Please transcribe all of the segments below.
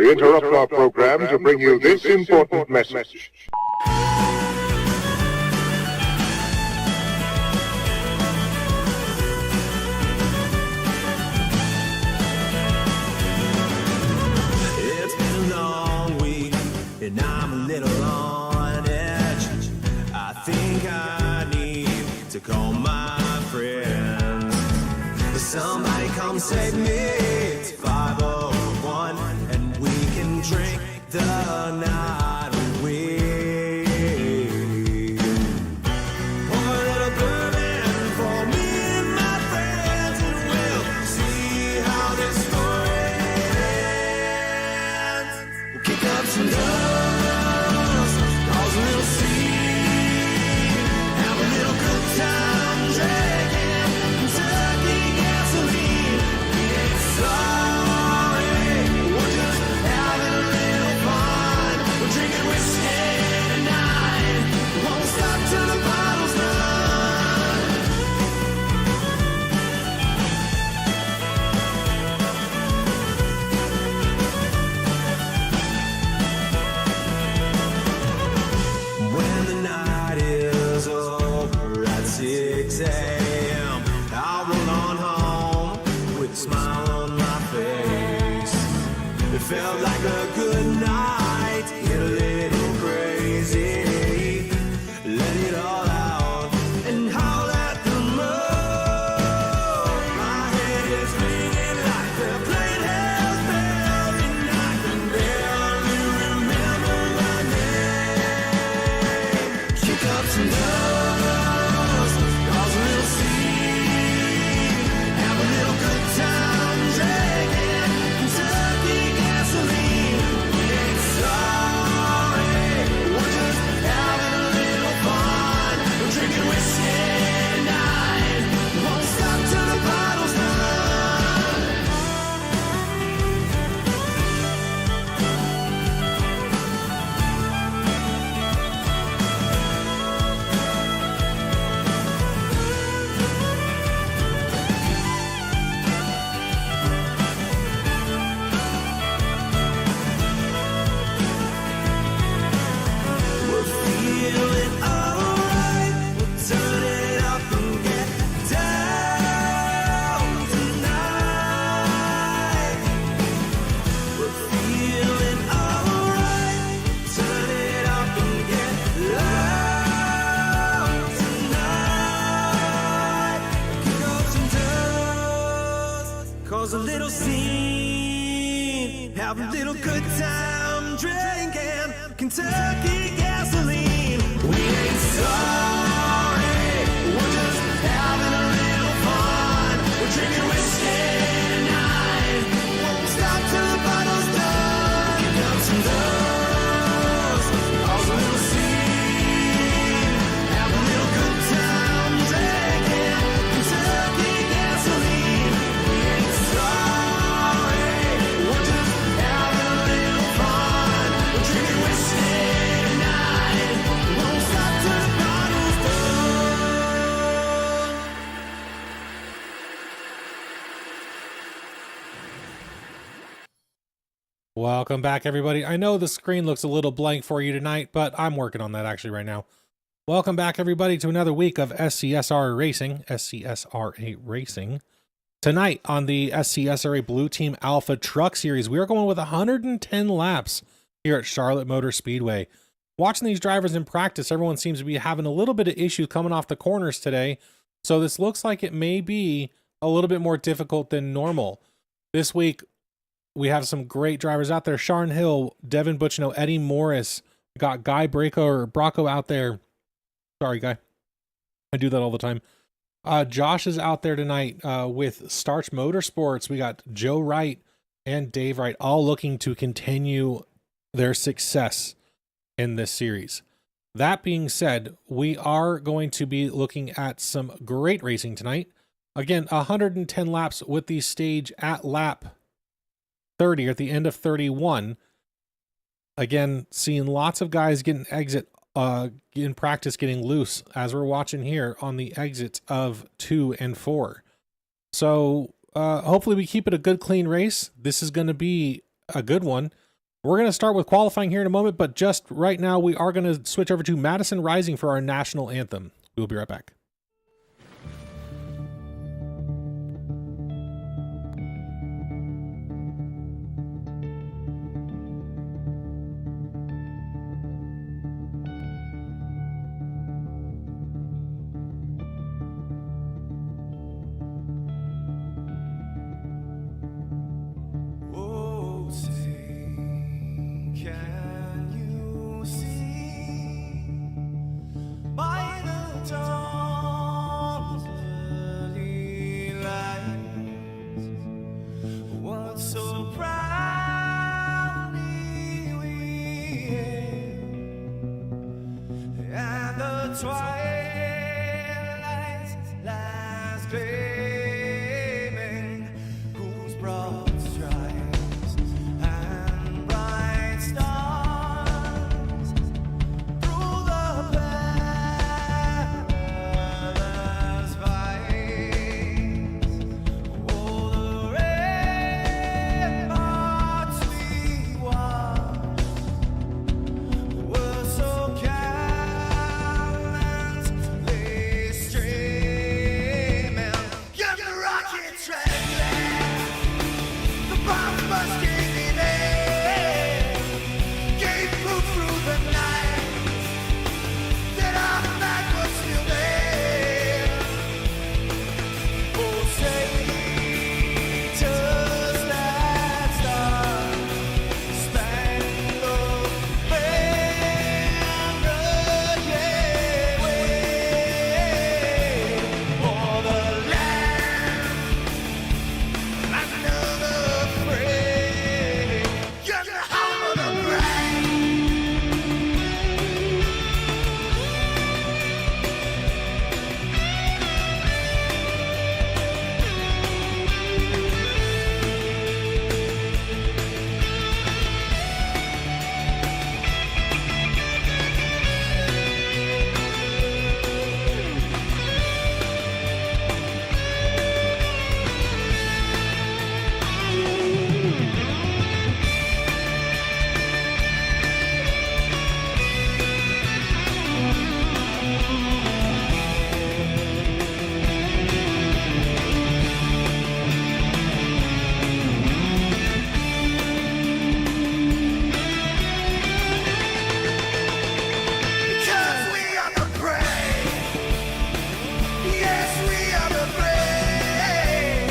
We interrupt our program to bring you this important message. It's been a long week, and I'm a little on edge. I think I need to call my friends. Somebody come save me. It's 501, and we can drink the night away. Pour a little bourbon for me and my friends, and we'll see how this story ends. We'll kick up some dust, cause a little scene, have a little good time drinking Kentucky gasoline. We ain't sorry, we're just having a little fun. We're drinking whiskey tonight, won't stop till the bottle's done. When the night is over at 6 a.m., I'll roll on home with a smile on my face. It felt like a good night, get a little crazy, let it all out and howl at the moon. My head is ringing like they're playing Hell's Bells, and I can barely remember my name. Kick up some dust, cause a little scene, have a little good time drinking Kentucky gasoline. We ain't sorry, we're just having a little fun. We're drinking whiskey tonight, won't stop till the bottle's done. We're feeling alright, we'll turn it up and get down tonight. We're feeling alright, turn it up and get loud tonight. Kick up some dust, cause a little scene, have a little good time drinking Kentucky gasoline. We ain't sorry, we're just having a little fun. We're drinking whiskey tonight, won't stop till the bottle's done. Kick up some dust, cause a little scene, have a little good time drinking Kentucky gasoline. We ain't sorry, we're just having a little fun. We're drinking whiskey tonight, won't stop till the bottle's done. Welcome back, everybody. I know the screen looks a little blank for you tonight, but I'm working on that actually right now. Welcome back, everybody, to another week of SCSRA Racing. Tonight on the SCSRA Blue Team Alpha Truck Series, we are going with 110 laps here at Charlotte Motor Speedway. Watching these drivers in practice, everyone seems to be having a little bit of issue coming off the corners today, so this looks like it may be a little bit more difficult than normal. This week, we have some great drivers out there. Sharon Hill, Devin Butchino, Eddie Morris. We got Guy Bracco out there. Sorry, Guy. I do that all the time. Josh is out there tonight with Starch Motorsports. We got Joe Wright and Dave Wright all looking to continue their success in this series. That being said, we are going to be looking at some great racing tonight. Again, 110 laps with the stage at lap 30 at the end of 31. Again, seeing lots of guys getting exit in practice, getting loose as we're watching here on the exits of 2 and 4. So hopefully we keep it a good, clean race. This is going to be a good one. We're going to start with qualifying here in a moment, but just right now we are going to switch over to Madison Rising for our national anthem. We'll be right back. Oh, say, can you see by the dawn's early light what so proudly we hailed, and the twilight's last gleaming, whose broad stripes and bright stars through the perilous fight, oh, the ramparts we watched were so gallantly streaming. Give the rocket trembling, the bomb bursting in air, gave proof through the night that our flag was still there. Oh, say, does that star-spangled banner yet wave o'er the land like another frame? You're the home of the brave. Because we are the brave. Yes, we are the brave.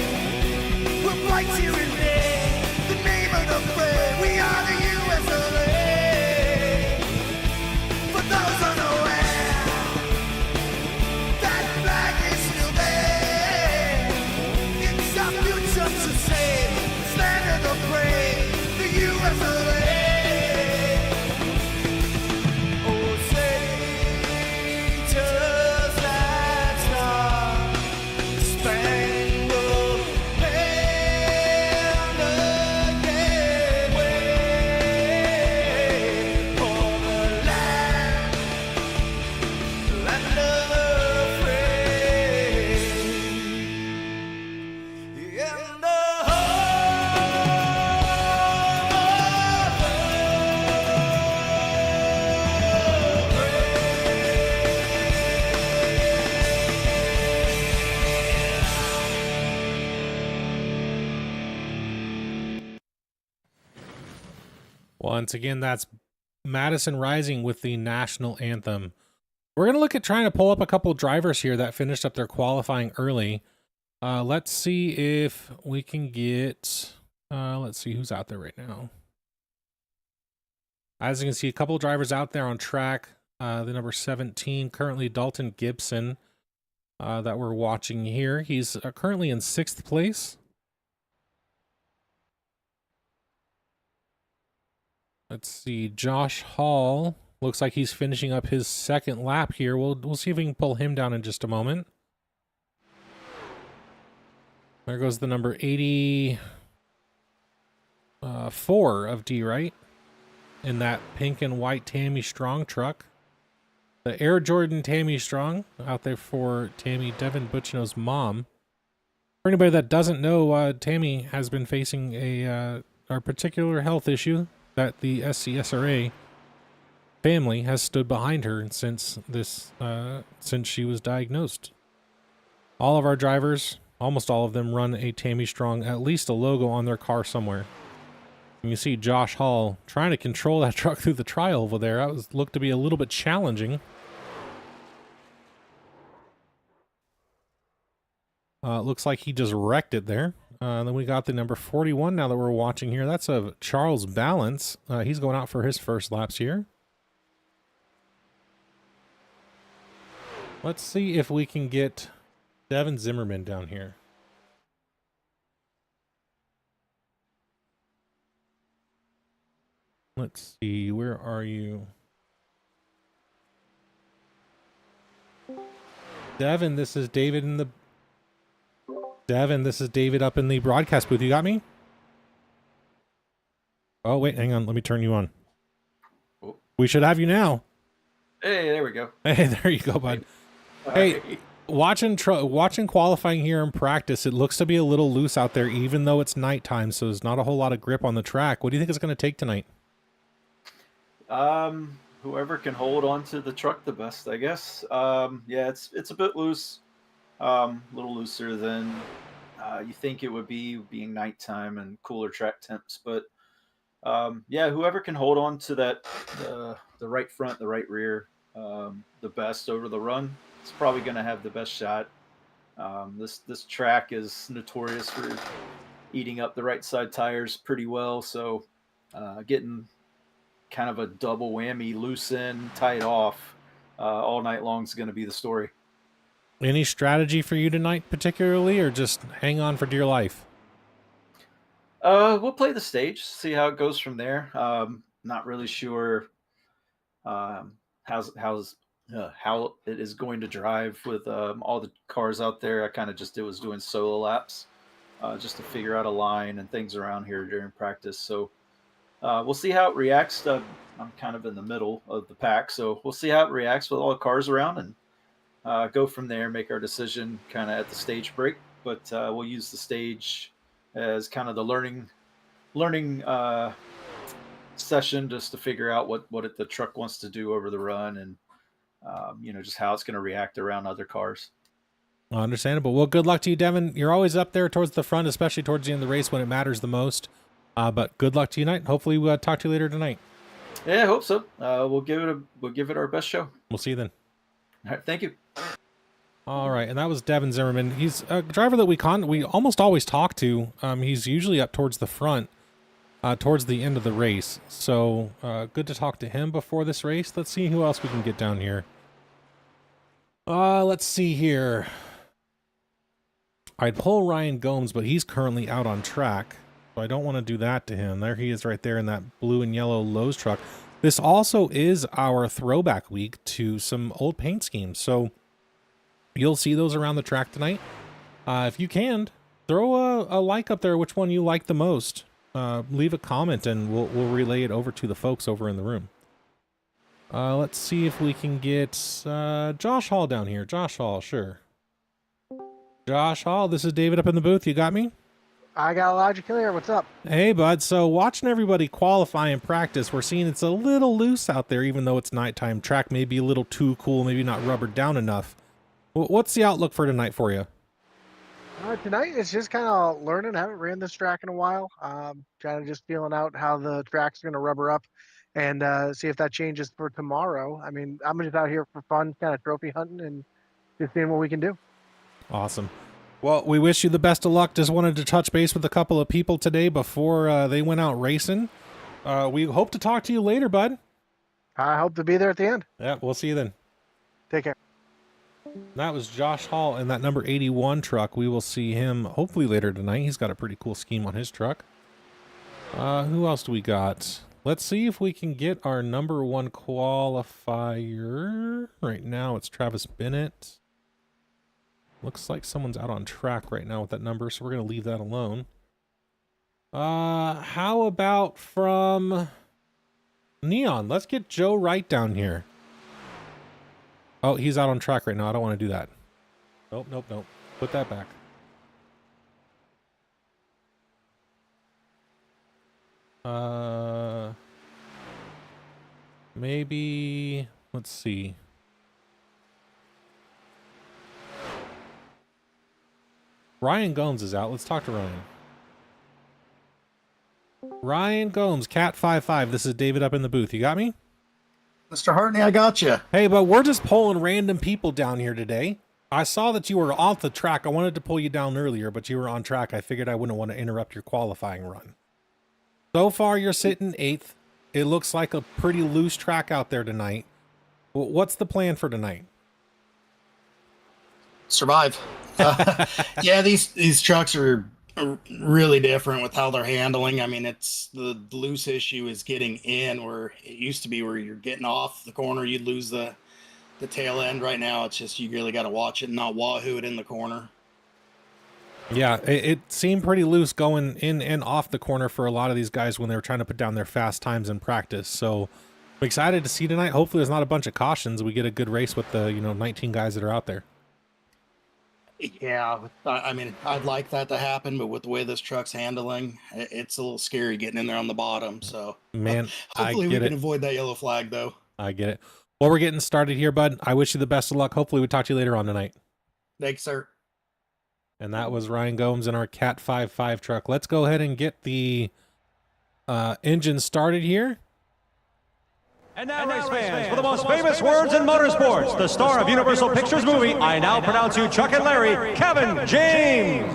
We'll fight till we live. The name of the brave. We are the USRA. For those unaware, that flag is still there. It's our future to save. Stand of the brave. The USRA. Oh, say, does that star-spangled banner yet wave o'er the land of the free? In the Once again, that's Madison Rising with the national anthem. We're going to look at trying to pull up a couple drivers here that finished up their qualifying early. Let's see if we can get, let's see who's out there right now. As you can see, a couple drivers out there on track. The number 17, currently Dalton Gibson, that we're watching here. He's currently in 6th place. Let's see, Josh Hall looks like he's finishing up his 2nd lap here. We'll see if we can pull him down in just a moment. There goes the number 84 of D, right? In that pink and white Tammy Strong truck. The Air Jordan Tammy Strong out there for Tammy Devin Butchino's mom. For anybody that doesn't know, Tammy has been facing a particular health issue that the SCSRA family has stood behind her since since she was diagnosed. All of our drivers, almost all of them, run a Tammy Strong, at least a logo on their car somewhere. And you see Josh Hall trying to control that truck through the tri over there. That looked to be a little bit challenging. Looks like he just wrecked it there. Then we got the number 41 now that we're watching here. That's of Charles Balance. He's going out for his first laps here. Let's see if we can get Devin Zimmerman down here. Let's see, where are you? Devin, this is David in the... Devin, this is David up in the broadcast booth. You got me? Oh, wait, hang on. Let me turn you on. Oh. We should have you now. Hey, there we go. Hey, there you go, bud. Hey, watching qualifying here in practice, it looks to be a little loose out there, even though it's nighttime, so there's not a whole lot of grip on the track. What do you think it's going to take tonight? Whoever can hold on to the truck the best, I guess. Yeah, it's a bit loose. A little looser than you think it would be, being nighttime and cooler track temps. But yeah, whoever can hold on to that the right front, the right rear, the best over the run, it's probably going to have the best shot. This track is notorious for eating up the right side tires pretty well, so getting kind of a double whammy, loose in, tight off all night long is going to be the story. Any strategy for you tonight particularly, or just hang on for dear life? We'll play the stage, see how it goes from there. Not really sure how it is going to drive with all the cars out there. I kind of just was doing solo laps just to figure out a line and things around here during practice. So we'll see how it reacts. I'm kind of in the middle of the pack, so we'll see how it reacts with all the cars around, and go from there, make our decision kind of at the stage break. But we'll use the stage as kind of the learning session, just to figure out what the truck wants to do over the run, and just how it's going to react around other cars. Understandable. Well, good luck to you, Devin. You're always up there towards the front, especially towards the end of the race when it matters the most. But good luck to you tonight. Hopefully we'll talk to you later tonight. Yeah, I hope so. We'll give it our best show. We'll see you then. All right, thank you. All right, and that was Devin Zimmerman. He's a driver that we almost always talk to. He's usually up towards the front, towards the end of the race. So good to talk to him before this race. Let's see who else we can get down here. Let's see here. I'd pull Ryan Gomes, but he's currently out on track, so I don't want to do that to him. There he is right there in that blue and yellow Lowe's truck. This also is our throwback week to some old paint schemes, so you'll see those around the track tonight. If you can, throw a like up there, which one you like the most. Leave a comment, and we'll relay it over to the folks over in the room. Let's see if we can get Josh Hall down here. Josh Hall, sure. Josh Hall, this is David up in the booth. You got me? I got Logic here. What's up? Hey, bud. So watching everybody qualify and practice, we're seeing it's a little loose out there, even though it's nighttime. Track may be a little too cool, maybe not rubbered down enough. What's the outlook for tonight for you? Tonight it's just kind of learning. I haven't ran this track in a while. Kind of just feeling out how the track's going to rubber up, and see if that changes for tomorrow. I mean, I'm just out here for fun, kind of trophy hunting, and just seeing what we can do. Awesome. Well, we wish you the best of luck. Just wanted to touch base with a couple of people today before they went out racing. We hope to talk to you later, bud. I hope to be there at the end. Yeah, we'll see you then. Take care. That was Josh Hall in that number 81 truck. We will see him hopefully later tonight. He's got a pretty cool scheme on his truck. Who else do we got? Let's see if we can get our number one qualifier. Right now it's Travis Bennett. Looks like someone's out on track right now with that number, so we're going to leave that alone. How about from Neon? Let's get Joe Wright down here. Oh, he's out on track right now. I don't want to do that. Nope, nope, nope. Put that back. Maybe, let's see. Ryan Gomes is out. Let's talk to Ryan. Ryan Gomes, Cat55. This is David up in the booth. You got me? Mr. Hartney, I got you. Hey, but we're just pulling random people down here today. I saw that you were off the track. I wanted to pull you down earlier, but you were on track. I figured I wouldn't want to interrupt your qualifying run. So far, you're sitting 8th. It looks like a pretty loose track out there tonight. What's the plan for tonight? Survive. Yeah, these trucks are really different with how they're handling. I mean, it's the loose issue is getting in, where it used to be where you're getting off the corner, you'd lose the tail end. Right now, it's just you really got to watch it and not wahoo it in the corner. Yeah, it seemed pretty loose going in and off the corner for a lot of these guys when they were trying to put down their fast times in practice. So I'm excited to see tonight. Hopefully there's not a bunch of cautions. We get a good race with the 19 guys that are out there. Yeah, I mean, I'd like that to happen, but with the way this truck's handling, it's a little scary getting in there on the bottom. So, man, hopefully we can avoid that yellow flag, though. I get it. Well, we're getting started here, bud. I wish you the best of luck. Hopefully we talk to you later on tonight. Thanks, sir. And that was Ryan Gomes in our Cat 5.5 truck. Let's go ahead and get the engine started here. And now, race fans, for the most famous words in motorsports, the star of Universal Pictures movie, I now pronounce you Chuck and Larry, Kevin James.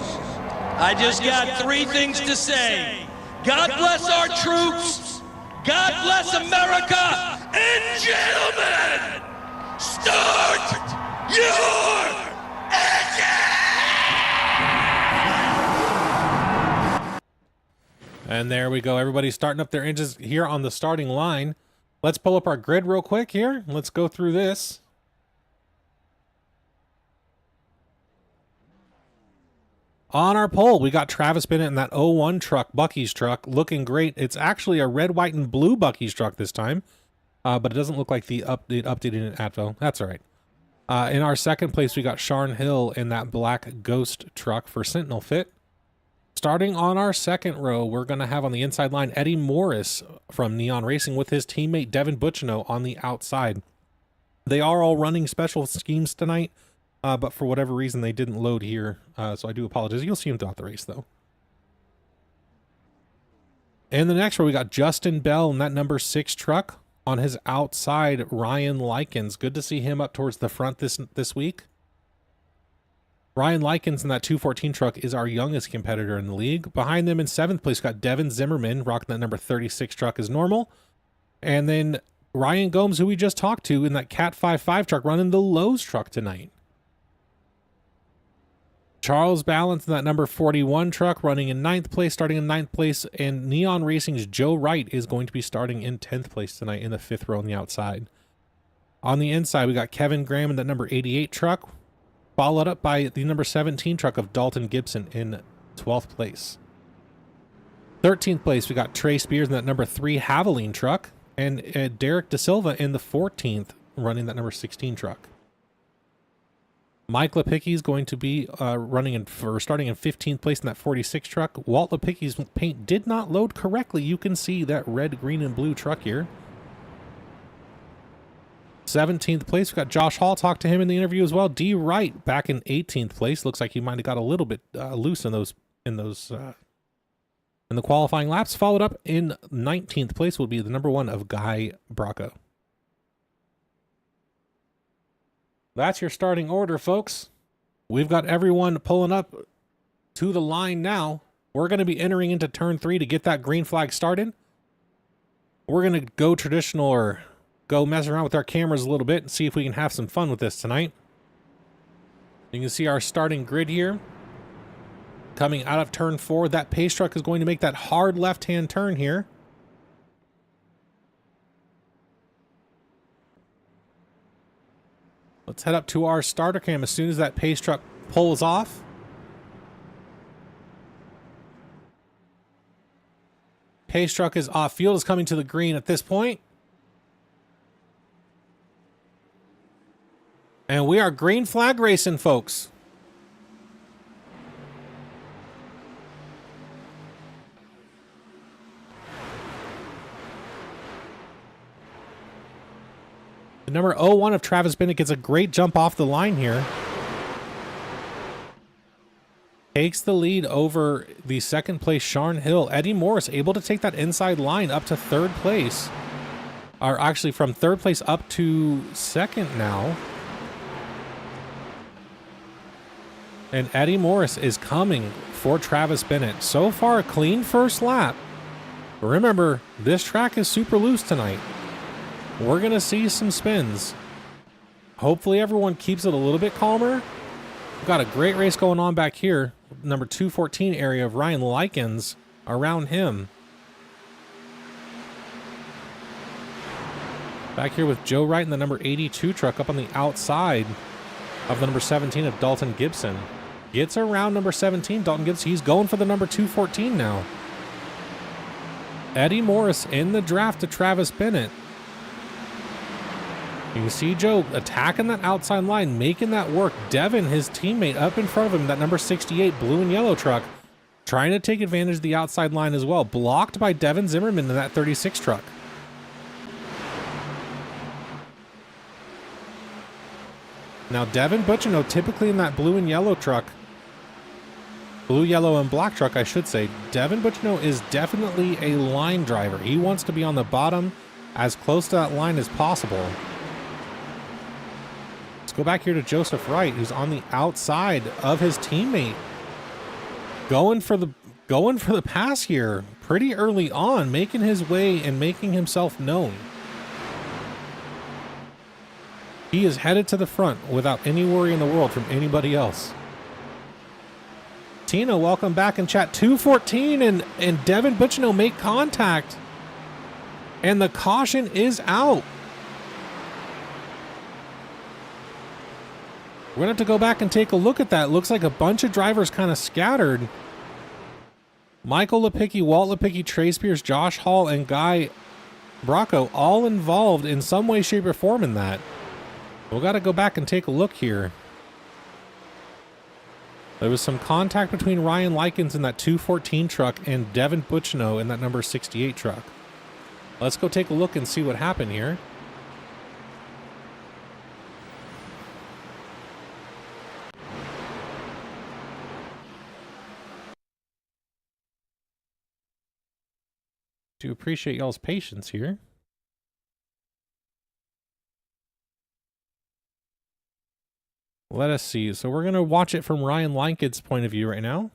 I just got 3 things to say. God bless our troops, God bless America, and gentlemen, start your engine! And there we go. Everybody's starting up their engines here on the starting line. Let's pull up our grid real quick here. Let's go through this. On our pole, we got Travis Bennett in that 01 truck, Bucky's truck, looking great. It's actually a red, white, and blue Bucky's truck this time, but it doesn't look like the updated in Atvo. That's all right. In our second place, we got Sharn Hill in that black Ghost truck for Sentinel Fit. Starting on our second row, we're going to have on the inside line Eddie Morris from Neon Racing with his teammate Devin Butchino on the outside. They are all running special schemes tonight, but for whatever reason, they didn't load here, so I do apologize. You'll see them throughout the race, though. In the next row, we got Justin Bell in that number 6 truck. On his outside, Ryan Likens. Good to see him up towards the front this week. Ryan Likens in that 214 truck is our youngest competitor in the league. Behind them in 7th place, got Devin Zimmerman rocking that number 36 truck as normal. And then Ryan Gomes, who we just talked to, in that Cat 5.5 truck running the Lowe's truck tonight. Charles Balance in that number 41 truck running in 9th place, starting in 9th place. And Neon Racing's Joe Wright is going to be starting in 10th place tonight in the 5th row on the outside. On the inside, we got Kevin Graham in that number 88 truck, followed up by the number 17 truck of Dalton Gibson in 12th place. 13th place, we got Trey Spears in that number 3 Haviline truck, and Derek Da Silva in the 14th, running that number 16 truck. Mike Lepicki is going to be starting in 15th place in that 46 truck. Walt Lepicki's paint did not load correctly. You can see that red, green, and blue truck here. 17th place, we got Josh Hall. Talked to him in the interview as well. D Wright back in 18th place. Looks like he might have got a little bit loose in the qualifying laps. Followed up in 19th place will be the number 1 of Guy Bracco. That's your starting order, folks. We've got everyone pulling up to the line now. We're going to be entering into turn 3 to get that green flag started. We're going to go traditional or go mess around with our cameras a little bit and see if we can have some fun with this tonight. You can see our starting grid here. Coming out of turn 4, that pace truck is going to make that hard left-hand turn here. Let's head up to our starter cam as soon as that pace truck pulls off. Pace truck is off field, is coming to the green at this point. And we are green flag racing, folks. The number 01 of Travis Bennett gets a great jump off the line here. Takes the lead over the second place Sharn Hill. Eddie Morris able to take that inside line up to third place. Or actually from third place up to second now. And Eddie Morris is coming for Travis Bennett. So far, clean first lap. But remember, this track is super loose tonight. We're going to see some spins. Hopefully everyone keeps it a little bit calmer. We've got a great race going on back here. Number 214 area of Ryan Likens around him. Back here with Joe Wright in the number 82 truck up on the outside of the number 17 of Dalton Gibson. Gets around number 17, Dalton Gibson. He's going for the number 214 now. Eddie Morris in the draft to Travis Bennett. You can see Joe attacking that outside line, making that work. Devin, his teammate, up in front of him, that number 68 blue and yellow truck, trying to take advantage of the outside line as well. Blocked by Devin Zimmerman in that 36 truck. Now, Devin Butchino, typically in that blue and yellow truck, blue, yellow, and black truck, I should say, Devin Butchino is definitely a line driver. He wants to be on the bottom as close to that line as possible. Let's go back here to Joseph Wright, who's on the outside of his teammate. Going for the pass here pretty early on, making his way and making himself known. He is headed to the front without any worry in the world from anybody else. Tina, welcome back in chat. 214 and Devin Butchino make contact. And the caution is out. We're going to have to go back and take a look at that. Looks like a bunch of drivers kind of scattered. Michael Lepicki, Walt Lepicki, Trey Spears, Josh Hall, and Guy Bracco all involved in some way, shape, or form in that. We've got to go back and take a look here. There was some contact between Ryan Likens in that 214 truck and Devin Butchino in that number 68 truck. Let's go take a look and see what happened here. Do appreciate y'all's patience here. Let us see. So we're going to watch it from Ryan Lincoln's point of view right now.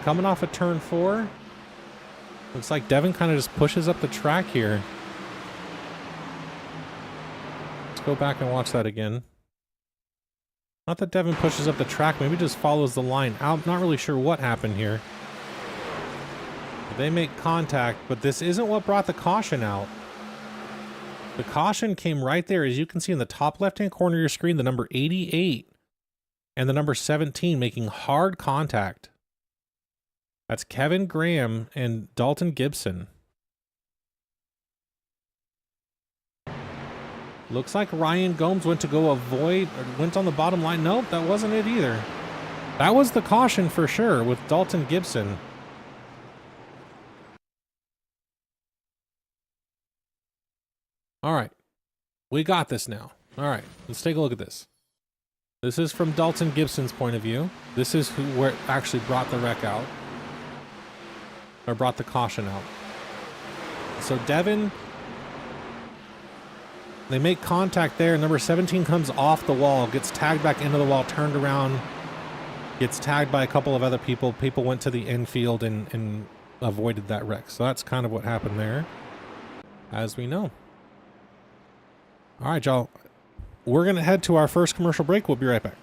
Coming off of turn 4. Looks like Devin kind of just pushes up the track here. Let's go back and watch that again. Not that Devin pushes up the track. Maybe just follows the line out. Not really sure what happened here. They make contact, but this isn't what brought the caution out. The caution came right there, as you can see in the top left-hand corner of your screen, the number 88 and the number 17 making hard contact. That's Kevin Graham and Dalton Gibson. Looks like Ryan Gomes went to go avoid, or went on the bottom line. Nope, that wasn't it either. That was the caution for sure with Dalton Gibson. All right, we got this now. All right, let's take a look at this. This is from Dalton Gibson's point of view. This is where it actually brought the wreck out, or brought the caution out. So Devin, they make contact there. Number 17 comes off the wall, gets tagged back into the wall, turned around, gets tagged by a couple of other people. People went to the infield and avoided that wreck. So that's kind of what happened there, as we know. All right, y'all. We're going to head to our first commercial break. We'll be right back.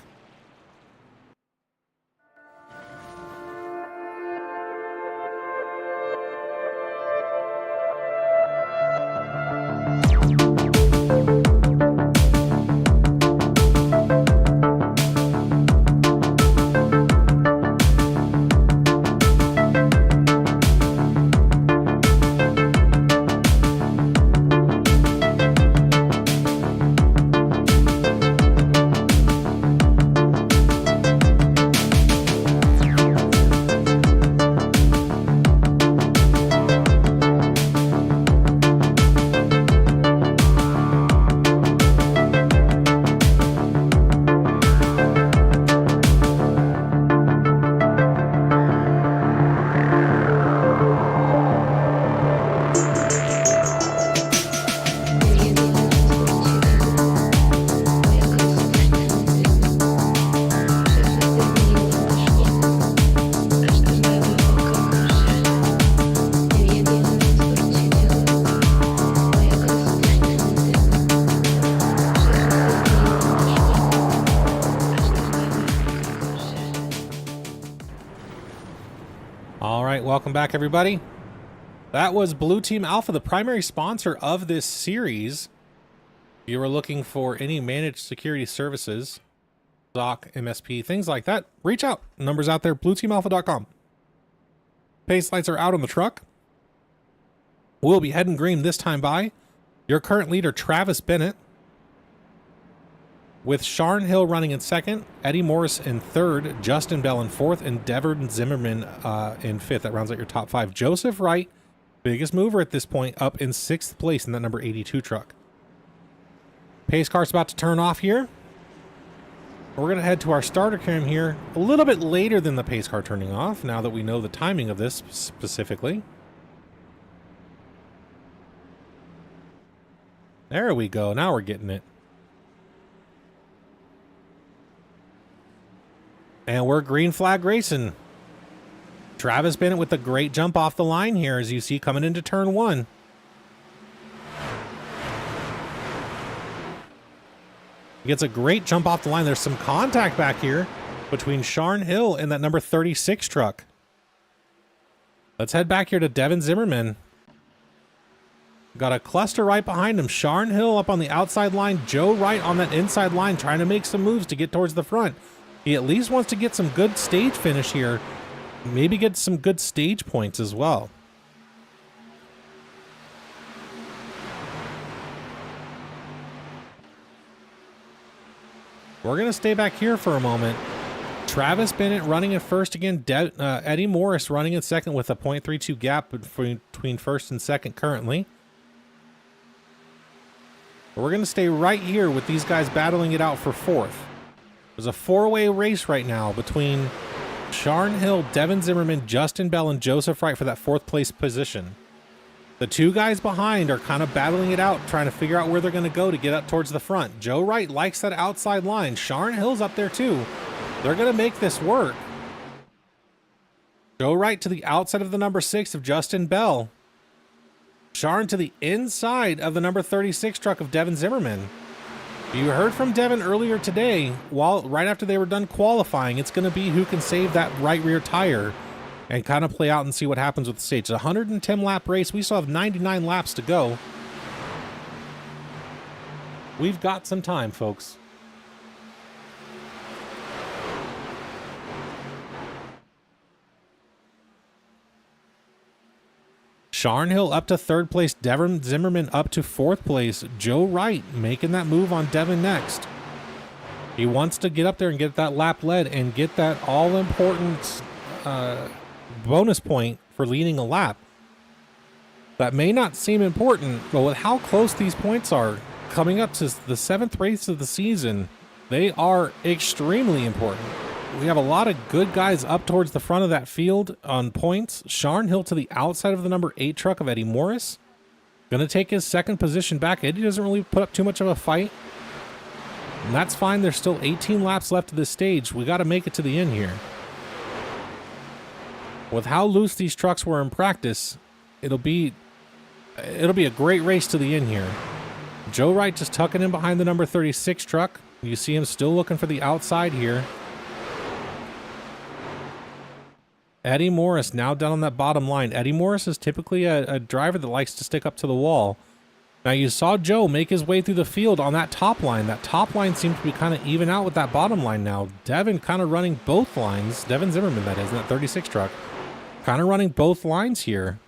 welcome back, everybody. That was Blue Team Alpha, the primary sponsor of this series. If you were looking for any managed security services, SOC, MSP, things like that, reach out. Numbers out there, blueteamalpha.com. Pace lights are out on the truck. We'll be heading green this time by. Your current leader, Travis Bennett, with Sharn Hill running in second, Eddie Morris in third, Justin Bell in fourth, and Devin Zimmerman in fifth. That rounds out your top five. Joseph Wright, biggest mover at this point, up in sixth place in that number 82 truck. Pace car's about to turn off here. We're going to head to our starter cam here a little bit later than the pace car turning off, now that we know the timing of this specifically. There we go. Now we're getting it. And we're green flag racing. Travis Bennett with a great jump off the line here, as you see coming into turn one. He gets a great jump off the line. There's some contact back here between Sharn Hill and that number 36 truck. Let's head back here to Devin Zimmerman. Got a cluster right behind him. Sharn Hill up on the outside line. Joe Wright on that inside line trying to make some moves to get towards the front. He at least wants to get some good stage finish here. Maybe get some good stage points as well. We're going to stay back here for a moment. Travis Bennett running in first again. Eddie Morris running in second with a 0.32 gap between first and second currently. We're going to stay right here with these guys battling it out for fourth. There's a four-way race right now between Sharn Hill, Devin Zimmerman, Justin Bell, and Joseph Wright for that fourth place position. The two guys behind are kind of battling it out, trying to figure out where they're going to go to get up towards the front. Joe Wright likes that outside line. Sharn Hill's up there too. They're going to make this work. Joe Wright to the outside of the number 6 of Justin Bell. Sharn to the inside of the number 36 truck of Devin Zimmerman. You heard from Devin earlier today, right after they were done qualifying, it's going to be who can save that right rear tire and kind of play out and see what happens with the stage. It's a 110 lap race. We still have 99 laps to go. We've got some time, folks. Sharn Hill up to third place. Devin Zimmerman up to fourth place. Joe Wright making that move on Devin next. He wants to get up there and get that lap led and get that all-important bonus point for leading a lap. That may not seem important, but with how close these points are coming up to the 7th race of the season, they are extremely important. We have a lot of good guys up towards the front of that field on points. Sharn Hill to the outside of the number 8 truck of Eddie Morris. Going to take his second position back. Eddie doesn't really put up too much of a fight. And that's fine. There's still 18 laps left of this stage. We got to make it to the end here. With how loose these trucks were in practice, it'll be a great race to the end here. Joe Wright just tucking in behind the number 36 truck. You see him still looking for the outside here. Eddie Morris now down on that bottom line. Eddie Morris is typically a driver that likes to stick up to the wall. Now you saw Joe make his way through the field on that top line. That top line seems to be kind of even out with that bottom line now. Devin kind of running both lines. Devin Zimmerman, that is, in that 36 truck. Kind of running both lines here.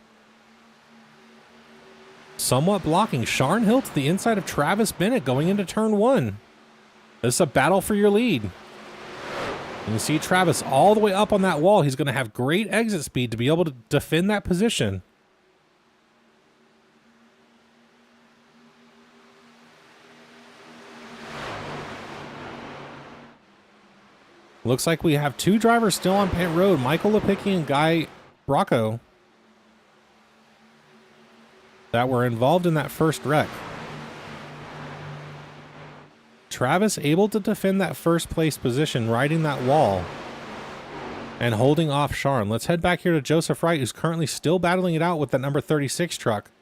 Somewhat blocking. Sharn Hill to the inside of Travis Bennett going into turn 1. This is a battle for your lead. You see Travis all the way up on that wall. He's going to have great exit speed to be able to defend that position. Looks like we have two drivers still on pit road, Michael Lepicki and Guy Bracco, that were involved in that first wreck. Travis able to defend that first place position, riding that wall and holding off Sharn. Let's head back here to Joseph Wright, who's currently still battling it out with the number 36 truck.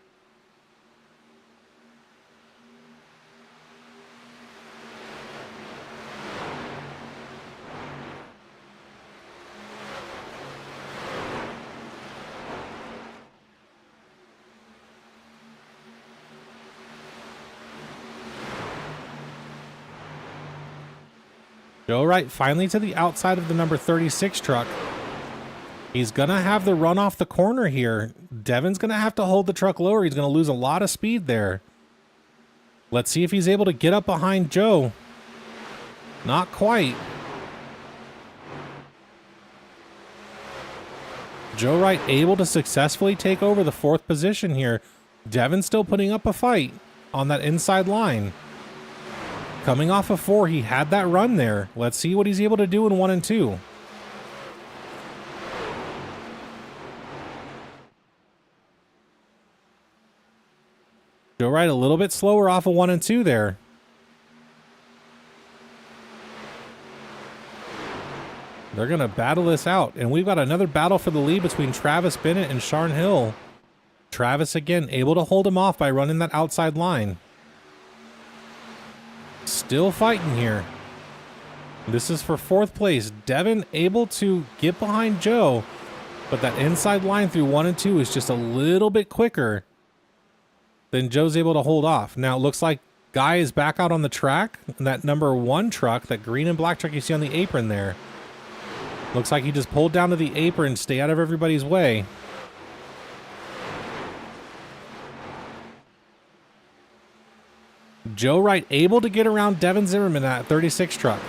Joe Wright finally to the outside of the number 36 truck. He's going to have the run off the corner here. Devin's going to have to hold the truck lower. He's going to lose a lot of speed there. Let's see if he's able to get up behind Joe. Not quite. Joe Wright able to successfully take over the 4th position here. Devin still putting up a fight on that inside line. Coming off of 4, he had that run there. Let's see what he's able to do in 1 and 2. Joe Wright a little bit slower off of 1 and 2 there. They're going to battle this out. And we've got another battle for the lead between Travis Bennett and Sharn Hill. Travis again able to hold him off by running that outside line. Still fighting here. This is for 4th place. Devin able to get behind Joe, but that inside line through 1 and 2 is just a little bit quicker than Joe's able to hold off. Now it looks like Guy is back out on the track. And that number 1 truck, that green and black truck you see on the apron there, looks like he just pulled down to the apron, stay out of everybody's way. Joe Wright able to get around Devin Zimmerman at 36 truck.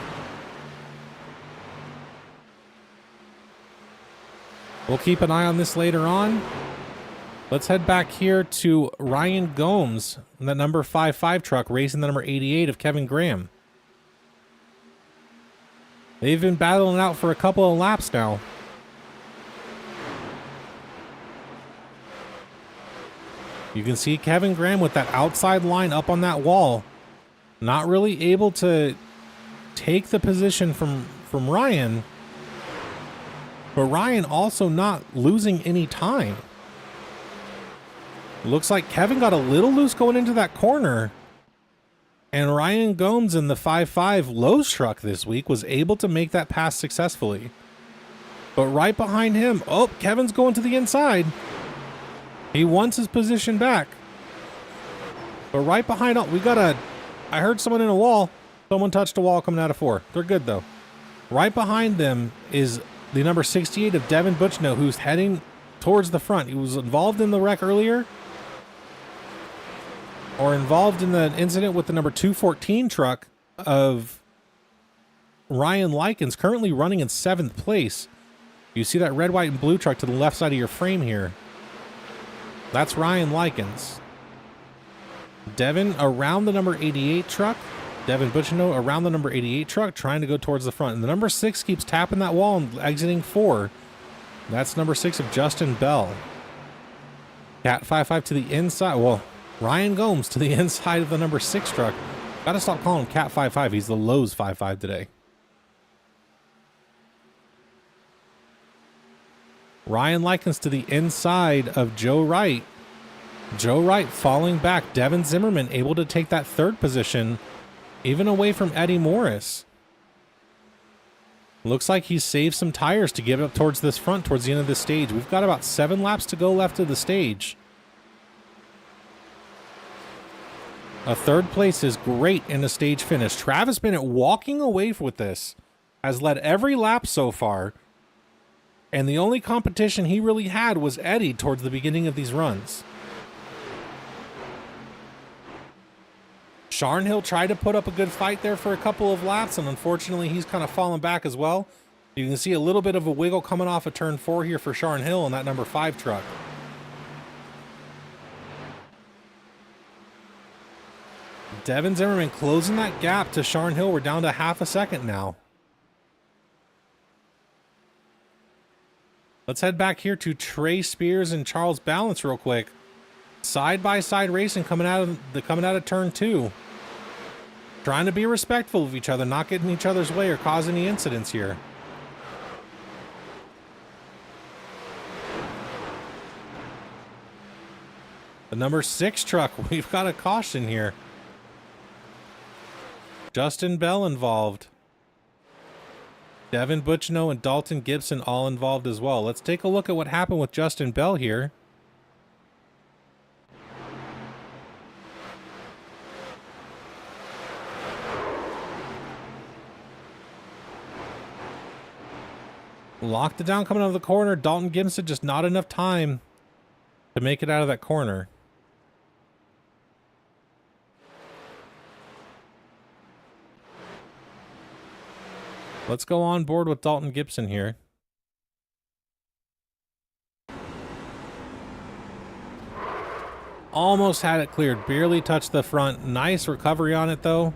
We'll keep an eye on this later on. Let's head back here to Ryan Gomes, that number 55 truck, racing the number 88 of Kevin Graham. They've been battling out for a couple of laps now. You can see Kevin Graham with that outside line up on that wall, not really able to take the position from Ryan, but Ryan also not losing any time. Looks like Kevin got a little loose going into that corner, and Ryan Gomes in the 5.5 Lowe's truck this week was able to make that pass successfully. But right behind him, oh, Kevin's going to the inside. He wants his position back. But right behind, oh, I heard someone in a wall. Someone touched a wall coming out of 4. They're good though. Right behind them is the number 68 of Devin Butchno, who's heading towards the front. He was involved in the wreck earlier, or involved in the incident with the number 214 truck of Ryan Likens, currently running in 7th place. You see that red, white, and blue truck to the left side of your frame here. That's Ryan Likens. Devin around the number 88 truck. Devin Butchino around the number 88 truck, trying to go towards the front. And the number 6 keeps tapping that wall and exiting 4. That's number 6 of Justin Bell. Cat 5.5 to the inside. Well, Ryan Gomes to the inside of the number 6 truck. Gotta stop calling him Cat 5.5. He's the Lowe's 5.5 today. Ryan Likens to the inside of Joe Wright. Joe Wright falling back. Devin Zimmerman able to take that 3rd position, even away from Eddie Morris. Looks like he's saved some tires to get up towards this front, towards the end of the stage. We've got about 7 laps to go left of the stage. A 3rd place is great in the stage finish. Travis Bennett walking away with this has led every lap so far. And the only competition he really had was Eddie towards the beginning of these runs. Sharn Hill tried to put up a good fight there for a couple of laps, and unfortunately he's kind of fallen back as well. You can see a little bit of a wiggle coming off of turn 4 here for Sharn Hill in that number 5 truck. Devin Zimmerman closing that gap to Sharn Hill. We're down to half a second now. Let's head back here to Trey Spears and Charles Balance real quick. Side-by-side racing coming out of turn 2. Trying to be respectful of each other, not getting in each other's way or cause any incidents here. The number 6 truck, we've got a caution here. Justin Bell involved. Devin Butchno and Dalton Gibson all involved as well. Let's take a look at what happened with Justin Bell here. Locked it down coming out of the corner. Dalton Gibson, just not enough time to make it out of that corner. Let's go on board with Dalton Gibson here. Almost had it cleared. Barely touched the front. Nice recovery on it, though.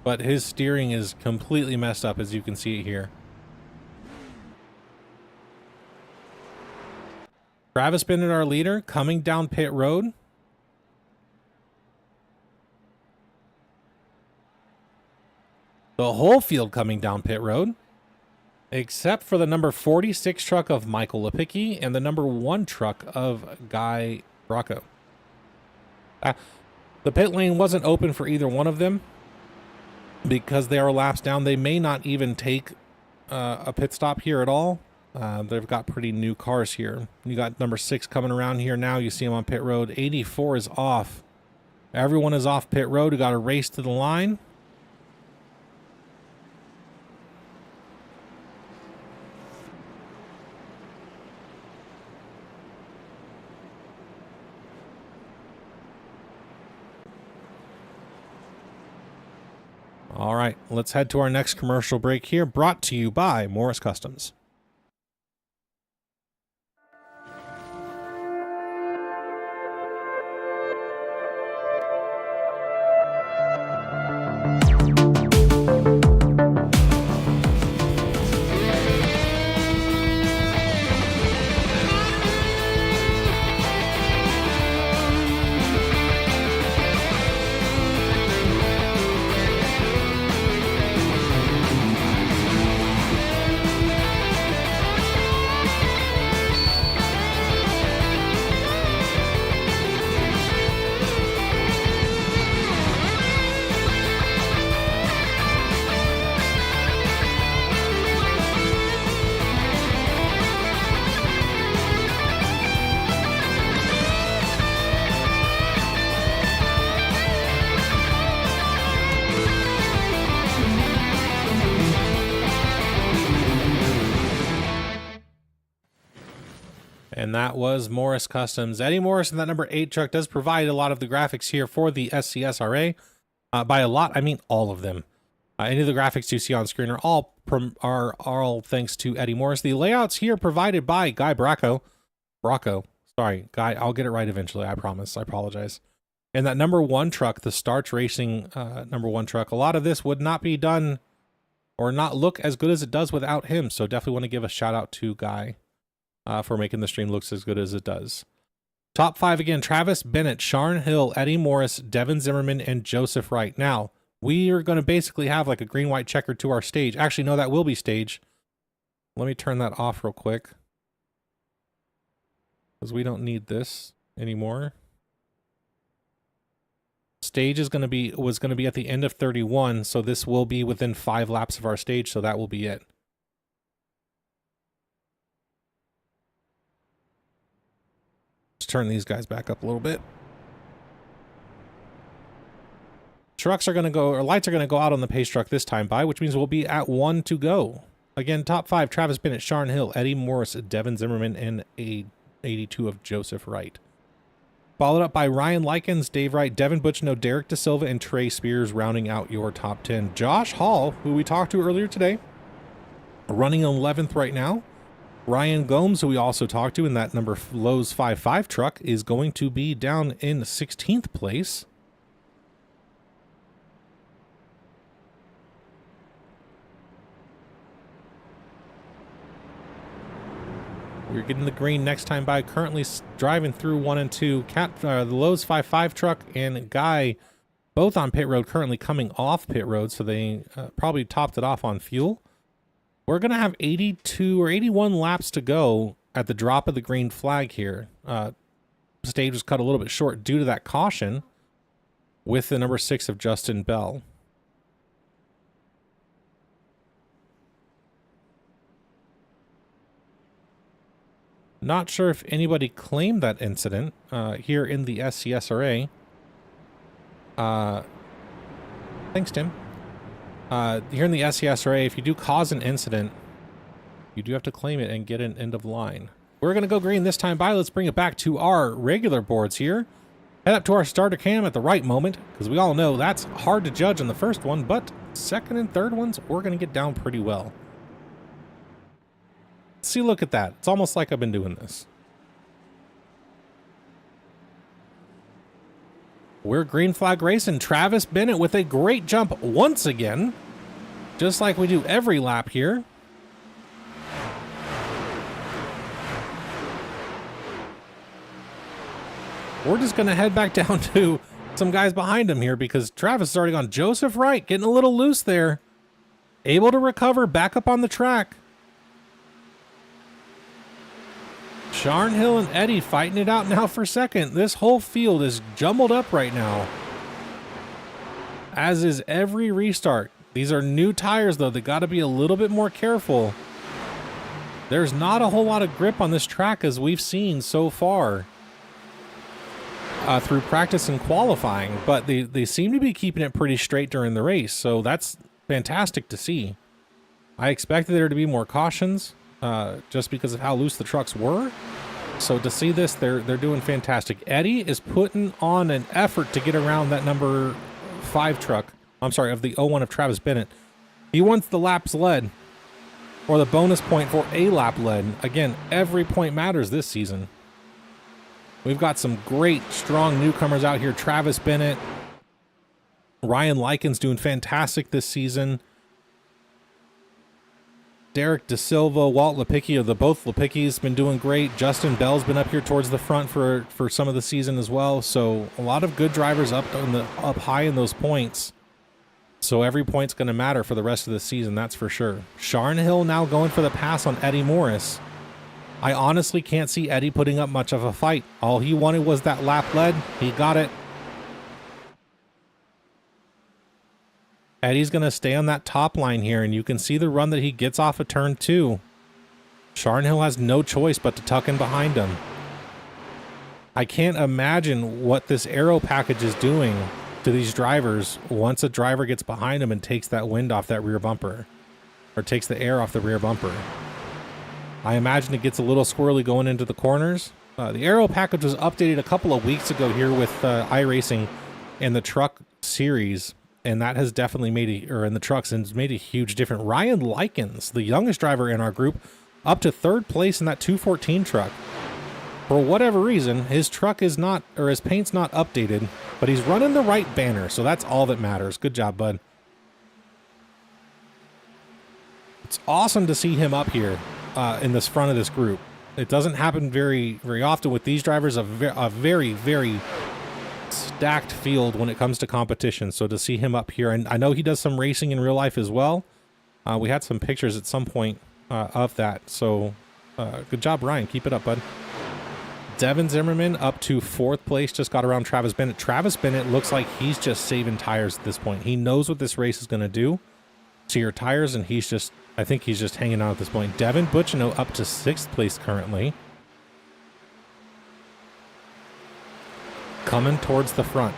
But his steering is completely messed up, as you can see here. Travis Bennett, our leader, coming down pit road. The whole field coming down pit road, except for the number 46 truck of Michael Lipicki and the number 1 truck of Guy Bracco. The pit lane wasn't open for either one of them because they are laps down. They may not even take a pit stop here at all. They've got pretty new cars here. You got number 6 coming around here now. You see him on pit road. 84 is off. Everyone is off pit road. We got a race to the line. All right, let's head to our next commercial break here, brought to you by Morris Customs. And that was Morris Customs. Eddie Morris and that number 8 truck does provide a lot of the graphics here for the SCSRA. By a lot, I mean all of them. Any of the graphics you see on screen are all thanks to Eddie Morris. The layouts here provided by Guy Bracco. Sorry, Guy, I'll get it right eventually, I promise. I apologize. And that number 1 truck, the Starch Racing number 1 truck, a lot of this would not be done or not look as good as it does without him. So definitely want to give a shout out to Guy for making the stream looks as good as it does. Top 5 again: Travis Bennett, Sharn Hill, Eddie Morris, Devin Zimmerman, and Joseph Wright. Now, we are going to basically have like a green-white checker to our stage. Actually, no, that will be stage. Let me turn that off real quick, because we don't need this anymore. Stage is was going to be at the end of 31, so this will be within 5 laps of our stage, so that will be it. Let's turn these guys back up a little bit. Trucks are going to go, or lights are going to go out on the pace truck this time by, which means we'll be at 1 to go. Again, top 5: Travis Bennett, Sharn Hill, Eddie Morris, Devin Zimmerman, and a 82 of Joseph Wright. Followed up by Ryan Likens, Dave Wright, Devin Butchno, Derek De Silva, and Trey Spears rounding out your top 10. Josh Hall, who we talked to earlier today, running 11th right now. Ryan Gomes, who we also talked to in that number Lowe's 55 truck, is going to be down in 16th place. We're getting the green next time by. Currently driving through 1 and 2. The Lowe's 55 truck and Guy, both on pit road, currently coming off pit road, so they probably topped it off on fuel. We're going to have 82 or 81 laps to go at the drop of the green flag here. Stage was cut a little bit short due to that caution with the number 6 of Justin Bell. Not sure if anybody claimed that incident here in the SCSRA. Thanks, Tim. Here in the SCSRA, if you do cause an incident, You do have to claim it and get an end of line. We're going to go green this time by. Let's bring it back to our regular boards here. Head up to our starter cam at the right moment, because we all know that's hard to judge on the first one, but second and third ones, we're going to get down pretty well. See, look at that. It's almost like I've been doing this. We're green flag racing. Travis Bennett with a great jump once again, just like we do every lap here. We're just going to head back down to some guys behind him here because Travis is already gone. Joseph Wright getting a little loose there. Able to recover back up on the track. Sharnhill and Eddie fighting it out now for second. This whole field is jumbled up right now, as is every restart. These are new tires, though. They got to be a little bit more careful. There's not a whole lot of grip on this track as we've seen so far through practice and qualifying, but they seem to be keeping it pretty straight during the race, so that's fantastic to see. I expected there to be more cautions just because of how loose the trucks were. So to see this, they're doing fantastic. Eddie is putting on an effort to get around that number 5 truck. I'm sorry, of the 01 of Travis Bennett. He wants the laps led, or the bonus point for a lap led. Again, every point matters this season. We've got some great, strong newcomers out here. Travis Bennett, Ryan Likens doing fantastic this season. Derek DeSilva, Walt Lepicki, both Lepickis been doing great. Justin Bell's been up here towards the front for some of the season as well. So a lot of good drivers up high in those points. So every point's going to matter for the rest of the season, that's for sure. Sharnhill now going for the pass on Eddie Morris. I honestly can't see Eddie putting up much of a fight. All he wanted was that lap led. He got it. Eddie's going to stay on that top line here, and you can see the run that he gets off of turn 2. Sharnhill has no choice but to tuck in behind him. I can't imagine what this aero package is doing to these drivers once a driver gets behind him and takes that wind off that rear bumper, or takes the air off the rear bumper. I imagine it gets a little squirrely going into the corners. The aero package was updated a couple of weeks ago here with iRacing and the truck series, and that has definitely made in the trucks, and it's made a huge difference. Ryan Likens, the youngest driver in our group, up to 3rd place in that 214 truck. For whatever reason, his truck is not, or his paint's not updated, but he's running the right banner, so that's all that matters. Good job, bud. It's awesome to see him up here in this front of this group. It doesn't happen very, very often with these drivers. A very, very stacked field when it comes to competition. So to see him up here, and I know he does some racing in real life as well. We had some pictures at some point of that. So good job, Ryan. Keep it up, bud. Devin Zimmerman up to 4th place, just got around Travis Bennett. Travis Bennett looks like he's just saving tires at this point. He knows what this race is going to do to your tires, and I think he's just hanging out at this point. Devin Butchino up to 6th place currently. Coming towards the front.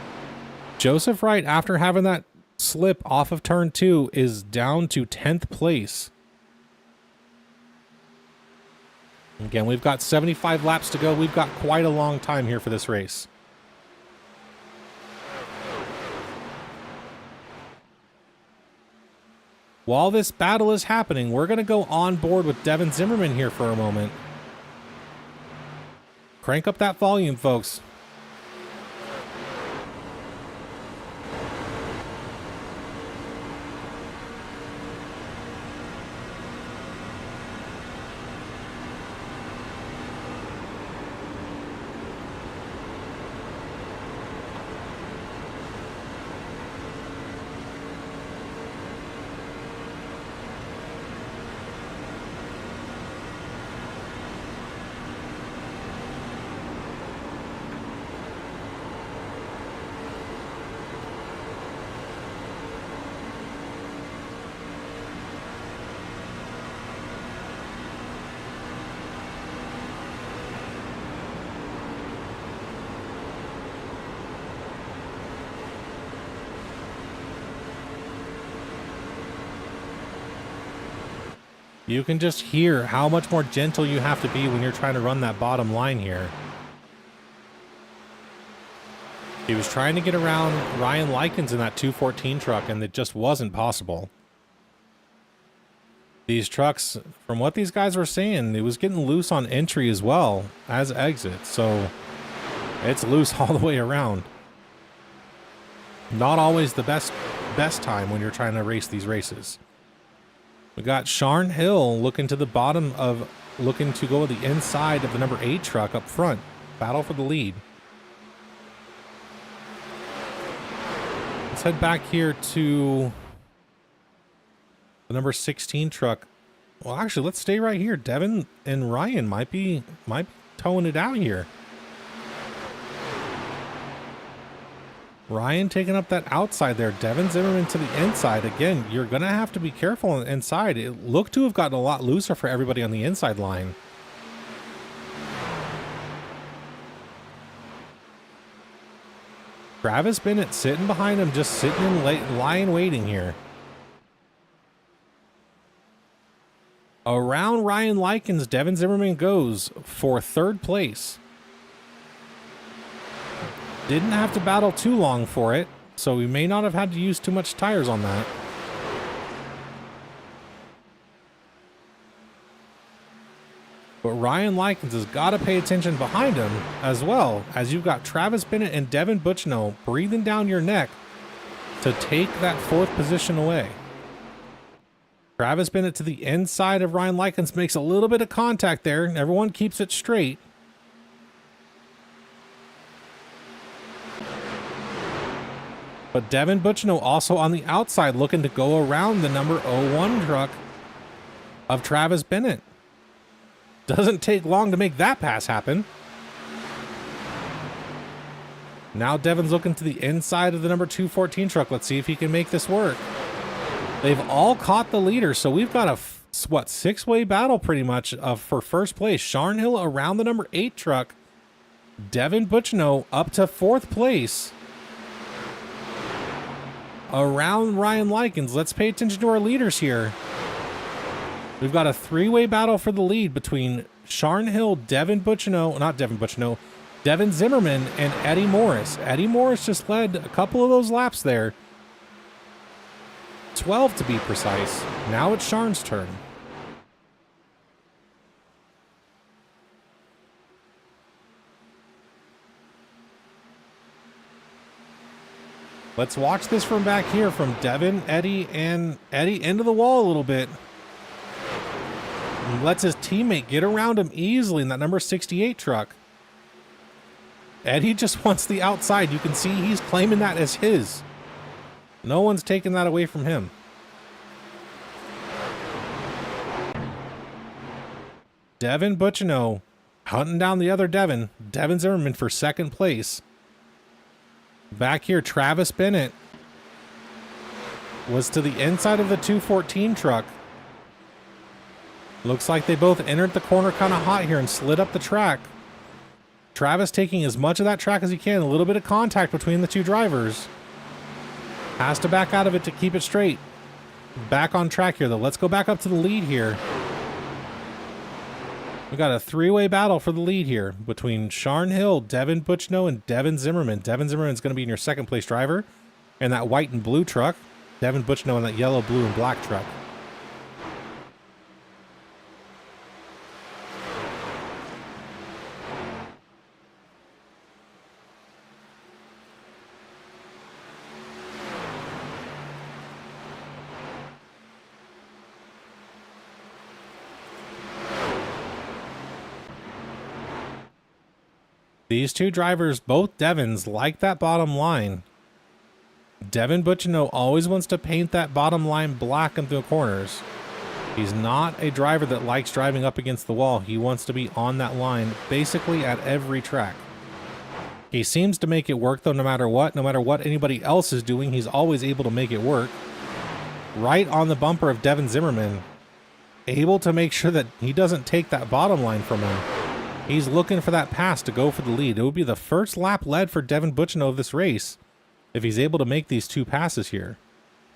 Joseph Wright, after having that slip off of turn 2, is down to 10th place. Again, we've got 75 laps to go. We've got quite a long time here for this race. While this battle is happening, we're going to go on board with Devin Zimmerman here for a moment. Crank up that volume, folks. You can just hear how much more gentle you have to be when you're trying to run that bottom line here. He was trying to get around Ryan Likens in that 214 truck, and it just wasn't possible. These trucks, from what these guys were saying, it was getting loose on entry as well as exit, so it's loose all the way around. Not always the best time when you're trying to race these races. We got Sharn Hill looking to the bottom of, looking to go to the inside of the number 8 truck up front. Battle for the lead. Let's head back here to the number 16 truck. Well, actually, let's stay right here. Devin and Ryan might be towing it out here. Ryan taking up that outside there. Devin Zimmerman to the inside. Again, you're going to have to be careful on the inside. It looked to have gotten a lot looser for everybody on the inside line. Travis Bennett sitting behind him, just sitting in line waiting here. Around Ryan Likens, Devin Zimmerman goes for 3rd place. Didn't have to battle too long for it, so we may not have had to use too much tires on that. But Ryan Likens has got to pay attention behind him as well, as you've got Travis Bennett and Devin Butchno breathing down your neck to take that 4th position away. Travis Bennett to the inside of Ryan Likens makes a little bit of contact there, and everyone keeps it straight. But Devin Butchno also on the outside looking to go around the number 01 truck of Travis Bennett. Doesn't take long to make that pass happen. Now Devin's looking to the inside of the number 214 truck. Let's see if he can make this work. They've all caught the leader, so we've got a, 6-way battle pretty much for first place. Sharn Hill around the number 8 truck. Devin Butchno up to 4th place. Around Ryan Likens. Let's pay attention to our leaders here. We've got a 3-way battle for the lead between Sharn Hill, Devin Zimmerman, and Eddie Morris. Eddie Morris just led a couple of those laps there. 12 to be precise. Now it's Sharn's turn. Let's watch this from back here from Devin, Eddie, and Eddie into the wall a little bit. He lets his teammate get around him easily in that number 68 truck. Eddie just wants the outside. You can see he's claiming that as his. No one's taking that away from him. Devin Butchno hunting down the other Devin. Devin Zimmerman for 2nd place. Back here, Travis Bennett was to the inside of the 214 truck. Looks like they both entered the corner kind of hot here and slid up the track. Travis taking as much of that track as he can. A little bit of contact between the two drivers. Has to back out of it to keep it straight. Back on track here, though. Let's go back up to the lead here. We got a 3-way battle for the lead here between Sharn Hill, Devin Butchno, and Devin Zimmerman. Devin Zimmerman's going to be in your 2nd place driver in that white and blue truck. Devin Butchno in that yellow, blue, and black truck. These two drivers, both Devins, like that bottom line. Devin Butchno always wants to paint that bottom line black in the corners. He's not a driver that likes driving up against the wall. He wants to be on that line basically at every track. He seems to make it work, though, no matter what anybody else is doing, he's always able to make it work. Right on the bumper of Devin Zimmerman, able to make sure that he doesn't take that bottom line from him. He's looking for that pass to go for the lead. It would be the first lap led for Devin Butchno of this race if he's able to make these 2 passes here.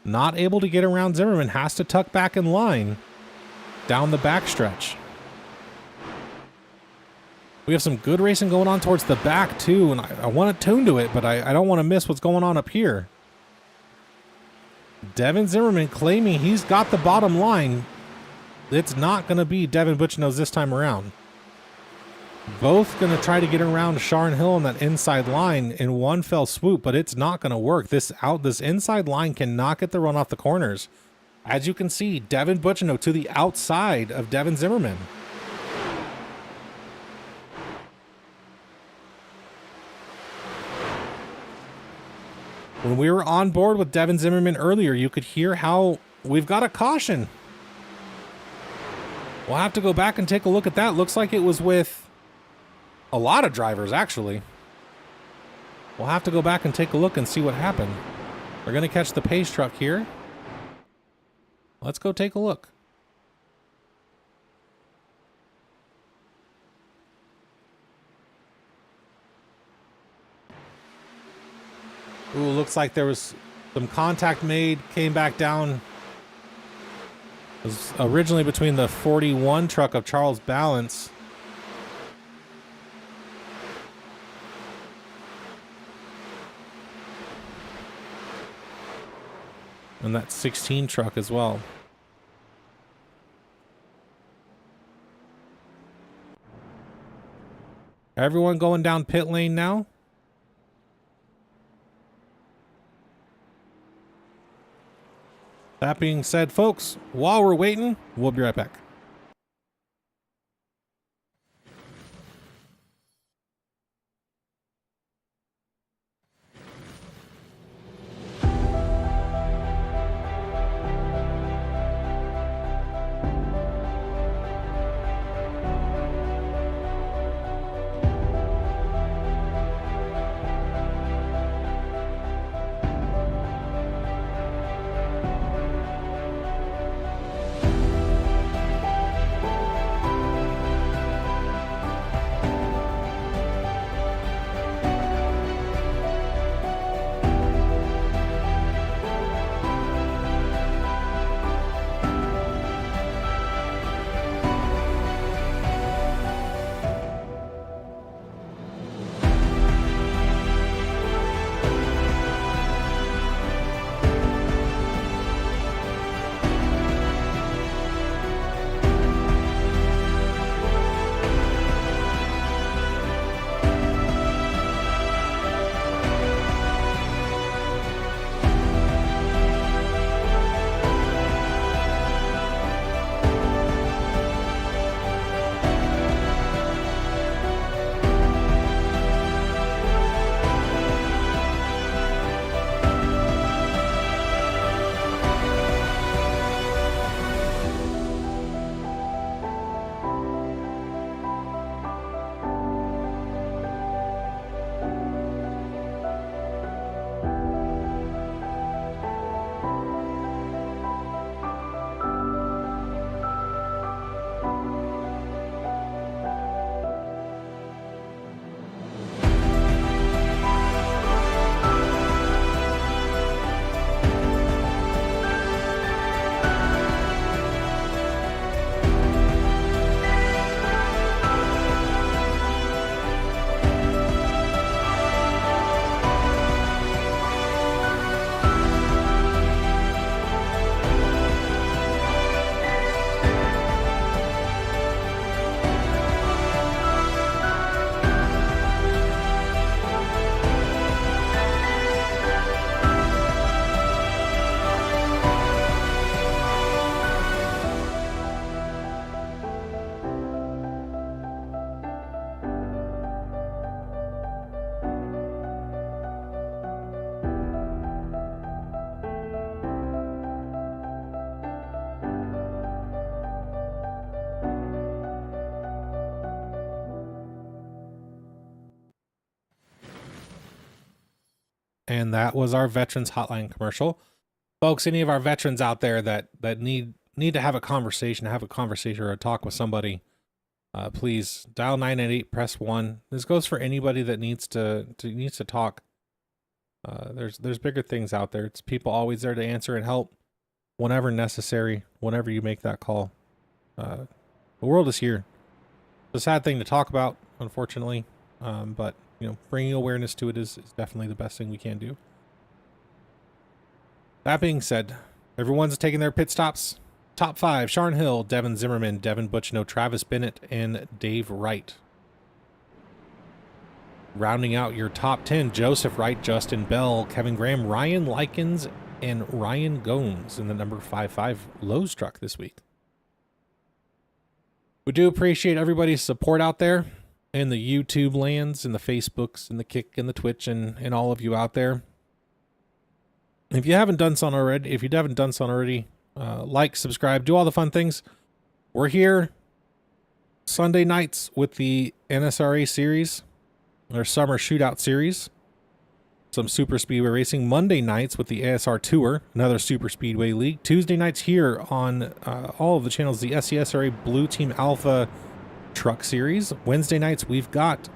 Not able to get around Zimmerman, has to tuck back in line. down the backstretch. We have some good racing going on towards the back too, and I want to tune to it, but I don't want to miss what's going on up here. Devin Zimmerman claiming he's got the bottom line. It's not going to be Devin Butchnos this time around. Both going to try to get around Sharon Hill on that inside line in one fell swoop, but it's not going to work. This inside line cannot get the run off the corners. As you can see, Devin Butchno to the outside of Devin Zimmerman. When we were on board with Devin Zimmerman earlier, you could hear how we've got a caution. We'll have to go back and take a look at that. Looks like it was with a lot of drivers, actually. We'll have to go back and take a look and see what happened. We're going to catch the pace truck here. Let's go take a look. Ooh, looks like there was some contact made, came back down. It was originally between the 41 truck of Charles Balance and that 16 truck as well. Everyone going down pit lane now. That being said, folks, while we're waiting, we'll be right back. And that was our Veterans Hotline commercial. Folks, any of our veterans out there that need to have a conversation or a talk with somebody, please dial 988, press 1. This goes for anybody that needs to talk. There's bigger things out there. It's people always there to answer and help whenever necessary, whenever you make that call. The world is here. It's a sad thing to talk about, unfortunately, but you know, bringing awareness to it is definitely the best thing we can do. That being said, everyone's taking their pit stops. Top 5, Sharn Hill, Devin Zimmerman, Devin Butchno, Travis Bennett, and Dave Wright. Rounding out your top 10, Joseph Wright, Justin Bell, Kevin Graham, Ryan Likens, and Ryan Gomes in the number 55 Lowe's truck this week. We do appreciate everybody's support out there in the YouTube lands, and the Facebooks, and the Kick, and the Twitch, and all of you out there. If you haven't done so already, like, subscribe, do all the fun things. We're here Sunday nights with the NSRA series, our summer shootout series, some super speedway racing. Monday nights with the ASR Tour, another super speedway league. Tuesday nights here on all of the channels, the SCSRA Blue Team Alpha Truck Series. Wednesday nights we've got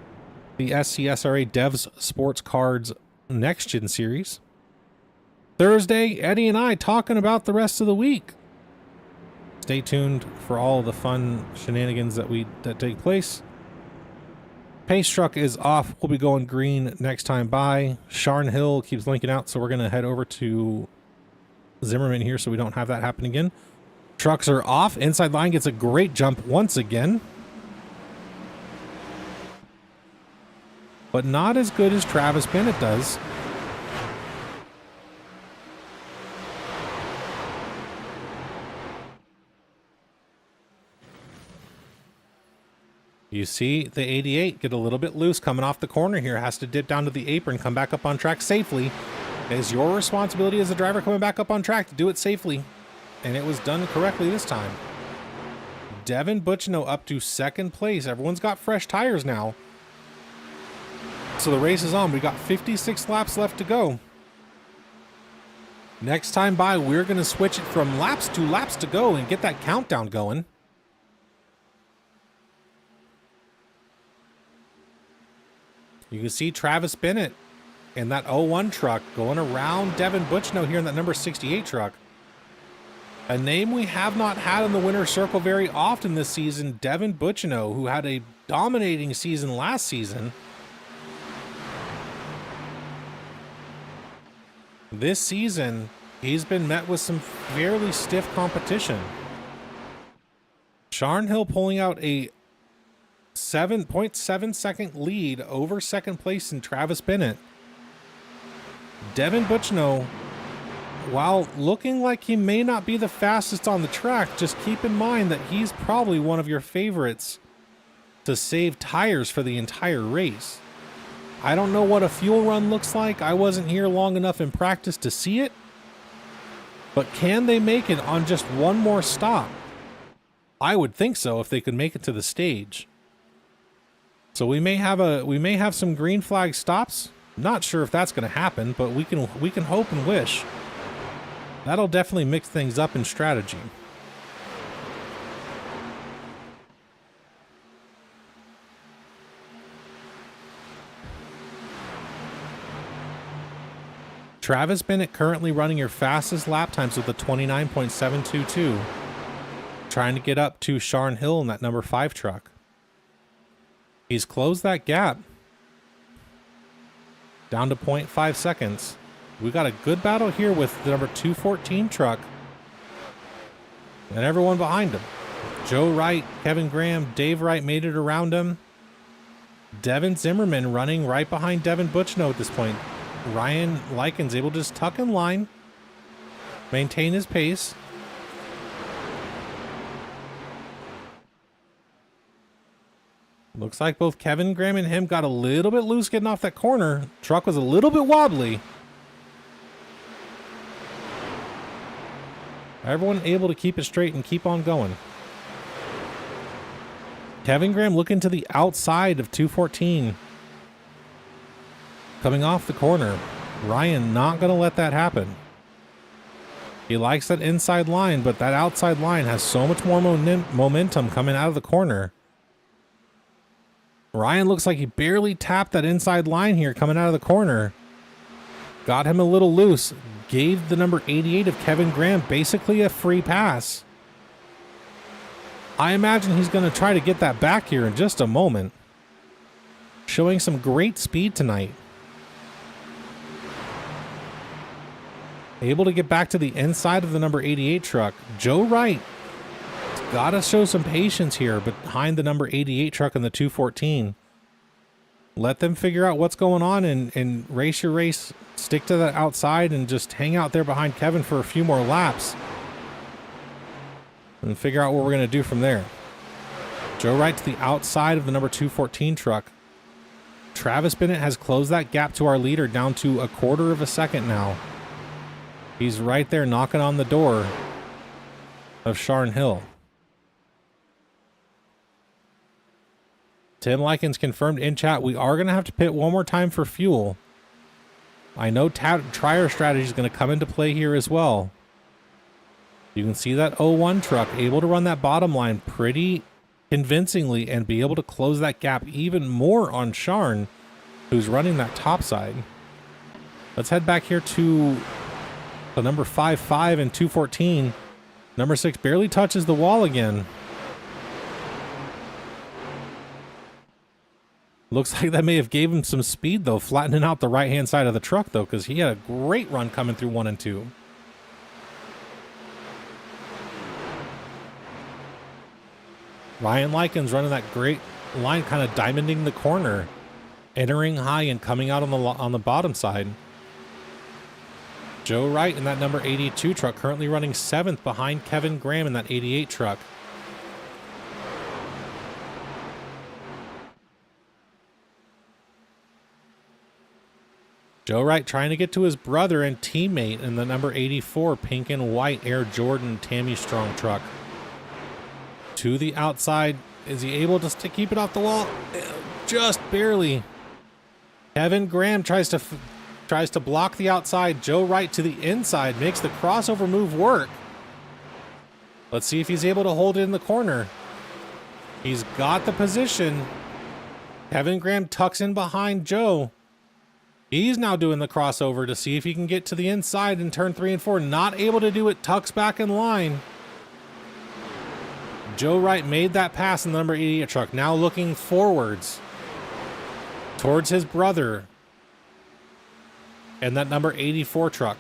the SCSRA Devs Sports Cards Next Gen Series. Thursday, Eddie and I talking about the rest of the week. Stay tuned for all of the fun shenanigans that take place. Pace truck is off. We'll be going green next time by. Sharn Hill keeps linking out, so we're going to head over to Zimmerman here so we don't have that happen again. Trucks are off. Inside line gets a great jump once again, but not as good as Travis Bennett does. You see the 88 get a little bit loose coming off the corner here. Has to dip down to the apron, come back up on track safely. It is your responsibility as a driver coming back up on track to do it safely. And it was done correctly this time. Devin Butchno up to second place. Everyone's got fresh tires now. So the race is on. We got 56 laps left to go. Next time by, we're going to switch it from laps to go and get that countdown going. You can see Travis Bennett in that 01 truck going around Devin Butchno here in that number 68 truck. A name we have not had in the winner's circle very often this season, Devin Butchno, who had a dominating season last season. This season, he's been met with some fairly stiff competition. Sharn Hill pulling out a 7.7 second lead over second place in Travis Bennett. Devin Butchno, while looking like he may not be the fastest on the track, just keep in mind that he's probably one of your favorites to save tires for the entire race. I don't know what a fuel run looks like. I wasn't here long enough in practice to see it, but can they make it on just one more stop? I would think so if they could make it to the stage. So we may have some green flag stops. Not sure if that's going to happen, but we can hope and wish. That'll definitely mix things up in strategy. Travis Bennett currently running your fastest lap times with a 29.722. Trying to get up to Sharn Hill in that number 5 truck. He's closed that gap down to 0.5 seconds. We got a good battle here with the number 214 truck and everyone behind him. Joe Wright, Kevin Graham, Dave Wright made it around him. Devin Zimmerman running right behind Devin Butchno at this point. Ryan Likens able to just tuck in line, maintain his pace. Looks like both Kevin Graham and him got a little bit loose getting off that corner. Truck was a little bit wobbly. Everyone able to keep it straight and keep on going. Kevin Graham looking to the outside of 214. Coming off the corner. Ryan not going to let that happen. He likes that inside line, but that outside line has so much more momentum coming out of the corner. Ryan looks like he barely tapped that inside line here coming out of the corner. Got him a little loose. Gave the number 88 of Kevin Graham basically a free pass. I imagine he's going to try to get that back here in just a moment. Showing some great speed tonight. Able to get back to the inside of the number 88 truck. Joe Wright got to show some patience here behind the number 88 truck in the 214. Let them figure out what's going on and race your race. Stick to the outside and just hang out there behind Kevin for a few more laps. And figure out what we're going to do from there. Joe Wright to the outside of the number 214 truck. Travis Bennett has closed that gap to our leader down to a quarter of a second now. He's right there knocking on the door of Sharn Hill. Tim Likens confirmed in chat, we are going to have to pit one more time for fuel. I know tire strategy is going to come into play here as well. You can see that 01 truck able to run that bottom line pretty convincingly and be able to close that gap even more on Sharn, who's running that top side. Let's head back here to the number 5-5 and 214. Number 6 barely touches the wall again. Looks like that may have gave him some speed, though, flattening out the right-hand side of the truck, though, because he had a great run coming through 1 and 2. Ryan Likens running that great line, kind of diamonding the corner, entering high and coming out on the bottom side. Joe Wright in that number 82 truck, currently running 7th behind Kevin Graham in that 88 truck. Joe Wright trying to get to his brother and teammate in the number 84 pink and white Air Jordan Tammy Strong truck. To the outside. Is he able to keep it off the wall? Just barely. Kevin Graham tries to block the outside. Joe Wright to the inside makes the crossover move work. Let's see if he's able to hold it in the corner. He's got the position. Kevin Graham tucks in behind Joe. He's now doing the crossover to see if he can get to the inside in turn 3 and 4. Not able to do it. Tucks back in line. Joe Wright made that pass in the number 88 truck. Now looking forwards towards his brother and that number 84 truck.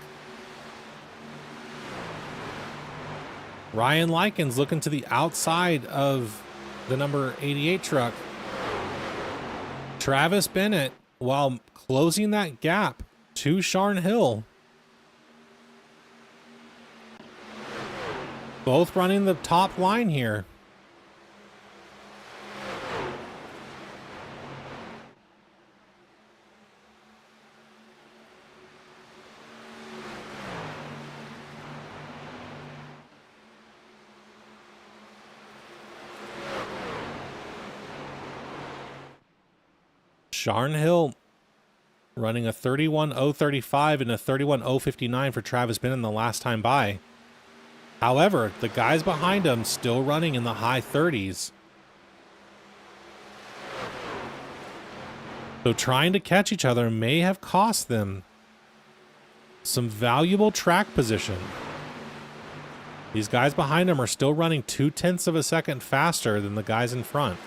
Ryan Likens looking to the outside of the number 88 truck. Travis Bennett, while closing that gap to Sharn Hill. Both running the top line here. Sharn Hill running a 31.035 and a 31.059 for Travis Bennett the last time by. However, the guys behind him still running in the high 30s. So trying to catch each other may have cost them some valuable track position. These guys behind him are still running 0.2 of a second faster than the guys in front.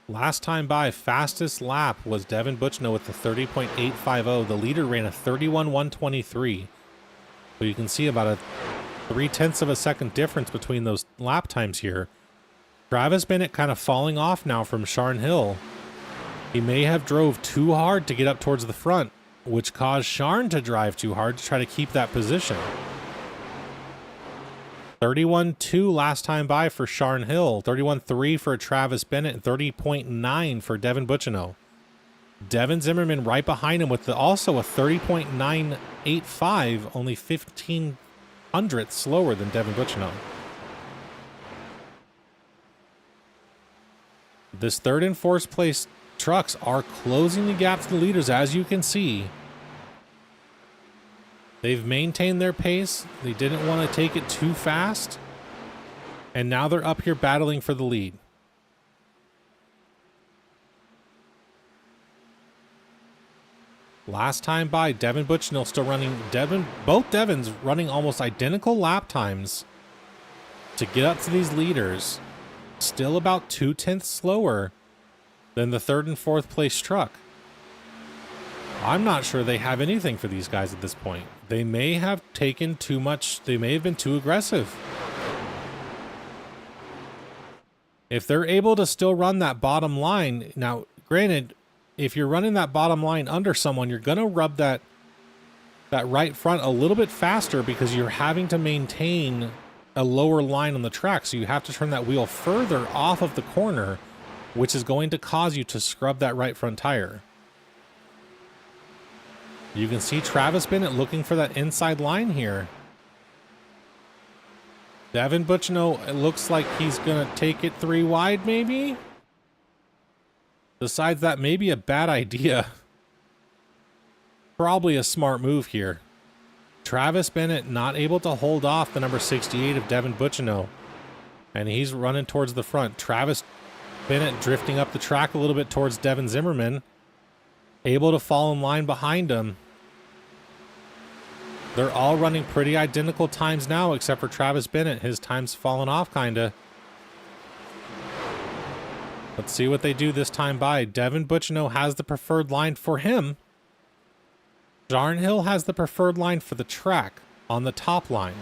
Last time by, fastest lap was Devin Butchno with the 30.850. The leader ran a 31.123. So you can see about a 0.3 of a second difference between those lap times here. Travis Bennett kind of falling off now from Sharn Hill. He may have drove too hard to get up towards the front, which caused Sharn to drive too hard to try to keep that position. 31.2 last time by for Sharn Hill, 31.3 for Travis Bennett, and 30.9 for Devin Butchino. Devin Zimmerman right behind him with also a 30.985, only 15 hundredths slower than Devin Butchino. This third and fourth place trucks are closing the gap to the leaders, as you can see. They've maintained their pace. They didn't want to take it too fast. And now they're up here battling for the lead. Last time by, Devin Butchnell still running, both Devins running almost identical lap times to get up to these leaders. Still about 2/10 slower than the 3rd and 4th place truck. I'm not sure they have anything for these guys at this point. They may have taken too much. They may have been too aggressive. If they're able to still run that bottom line, now granted, if you're running that bottom line under someone, you're going to rub that right front a little bit faster because you're having to maintain a lower line on the track. So you have to turn that wheel further off of the corner, which is going to cause you to scrub that right front tire. You can see Travis Bennett looking for that inside line here. Devin Butchno, it looks like he's going to take it 3 wide maybe. Besides that, maybe a bad idea. Probably a smart move here. Travis Bennett not able to hold off the number 68 of Devin Butchno. And he's running towards the front. Travis Bennett drifting up the track a little bit towards Devin Zimmerman. Able to fall in line behind him. They're all running pretty identical times now, except for Travis Bennett. His time's fallen off, kinda. Let's see what they do this time by. Devin Butchno has the preferred line for him. Jarn Hill has the preferred line for the track on the top line.